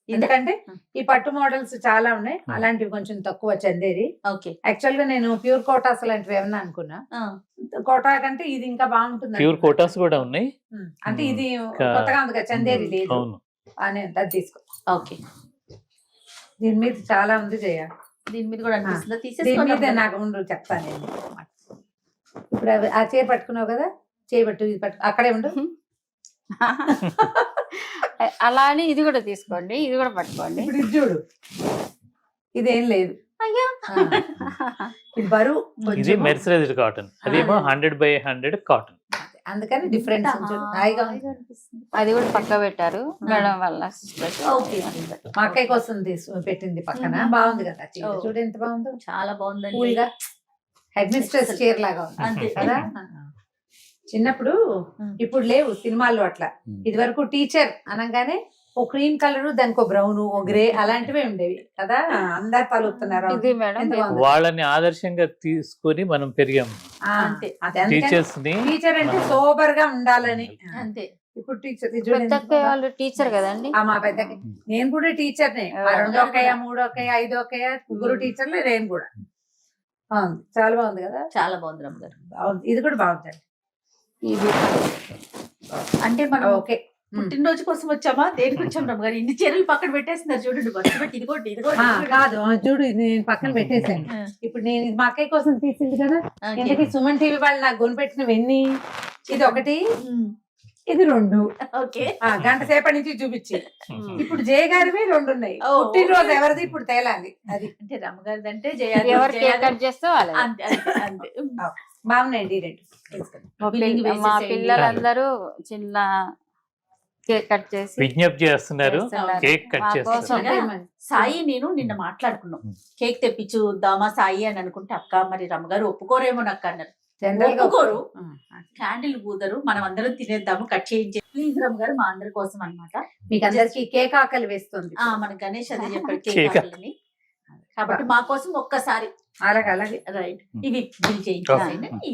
ఎందుకంటే ఈ పట్టు మోడల్స్ చాలా ఉన్నాయి, అలాంటివి కొంచెం తక్కువ చందేరి. ఓకే, యాక్చువల్ గా నేను ప్యూర్ కోటాస్ అలాంటివి ఏమన్నా అనుకున్నా, కోటా కంటే ఇది ఇంకా బాగుంటుంది ప్యూర్ అనుకున్నా. కోటాస్ కూడా ఉన్నాయి. అంటే ఇది కొత్తగా ఉంది కదా, చందేరి లేదు అవును. అని అది తీసుకో. ఓకే. దీని మీద చాలా ఉంది జయ, దీని మీద కూడా అనిపిస్తుందా? దీని తీసేసుకోండి మీద రమ్మగారు. నాకు ఉండు చెప్తాను నేను. ఇప్పుడు ఆ చీర పట్టుకున్నావు కదా, చేయబట్టు ఇది పట్టు, అక్కడే ఉండు. అలా అని ఇది కూడా తీసుకోండి, ఇది కూడా పట్టుకోండి. ఇప్పుడు ఇది చూడు, ఇదేం లేదు. అయ్యా, ఇది బరువు ఇది కొంచెం. మెర్సరైజ్డ్ కాటన్, అదేమో 100/100 కాటన్. అందుకని డిఫరెన్స్ హాయిగా ఉంది. అది కూడా పక్క పెట్టారు మేడం వాళ్ళ సిస్టర్. ఓకే. మా అక్కయ్య కోసం పెట్టింది పక్కన, బాగుంది కదా చీర. ఓ. చూడు ఎంత బాగుందో, చాలా బాగుందండి. కూల్ గా హెడ్ మిస్ట్రెస్ చీర లాగా ఉంది అంతే కదా. చిన్నప్పుడు ఇప్పుడు లేవు సినిమాల్లో అట్లా. ఇది వరకు టీచర్ అనగానే ఓ క్రీమ్ కలర్, దానికి ఓ బ్రౌన్, ఓ గ్రే అలాంటివే ఉండేవి కదా. అందరు తలుపుతున్నారు. ఇది మేడం ఎంత బాగుంది. వాళ్ళని ఆదర్శంగా తీసుకొని మనం పెరిగాము. అంతే. టీచర్స్ ని. టీచర్ అంటే సోబర్ గా ఉండాలని. అంతే. ఇప్పుడు టీచర్ పెద్దక్క వాళ్ళు టీచర్ కదండి. మా పెద్దకి నేను కూడా టీచర్నే. రెండో ఒక్కయ్య, మూడో ఒక్కయ్య, ఐదో ఒక్కయ్య, ముగ్గురు టీచర్లు నేను కూడా. బాగుంది, చాలా బాగుంది కదా. చాలా బాగుంది రమ్మగారు. బాగుంది, ఇది కూడా బాగుంది. ఇది అంటే మనం ఓకే. పుట్టినరోజు కోసం వచ్చామా, దేనికి వచ్చాం రమ్మగారు? ఇన్ని చీరలు పక్కన పెట్టేస్తున్నారు చూడండి. బస్సు పెట్టి ఇదిగోటి ఇదిగోటి. కాదు చూడు, ఇది నేను పక్కన పెట్టేశాను. ఇప్పుడు నేను ఇది మా అక్కయ్య కోసం తీసింది కదా. ఎందుకు సుమన్ టీవీ వాళ్ళు నాకు కొనిపెట్టినవి ఎన్ని? ఇది ఒకటి, ఇది రెండు. ఓకే, గంట సేపటి నుంచి చూపించి. ఇప్పుడు జయ గారివి రెండు ఉన్నాయి. పుట్టినరోజు ఎవరిది ఇప్పుడు తేలాలి. అది అంటే రమ్మగారిది అంటే జయ ఎవరు కేక్ కట్ చేస్తే వాళ్ళు. అంతే అంతే అంతే. బాగున్నాయండి ఈ రెండు. మా పిల్లలందరూ చిన్న కేక్ కట్ చేసి విజ్ఞప్తి చేస్తున్నారు, చేస్తున్నారు. కేక్ కట్ మా చేస్తారు. కోసం. సాయి నేను నిన్న మాట్లాడుకున్నాం, కేక్ తెప్పించుద్దామా సాయి అని అనుకుంటే, అక్క మరి రమ్మగారు ఒప్పుకోరేమో నాకు అన్నారు. జనరల్ గా ఒప్పుకోరు, క్యాండిల్ పూదరు, మనం అందరం తినేద్దాము, కట్ చేయించే ప్లీజ్ రమ్మగారు, మా అందరి కోసం అన్నమాట. మీకు అందరికి కేక్ ఆకలి వేస్తుంది. మన గణేష్ అదే చెప్పాడు, కేక్ కేక్ ఆకలిని. కాబట్టి మా కోసం ఒక్కసారి అలాగే అలాగే. రైట్, ఇవి బిల్ చేయించాలి.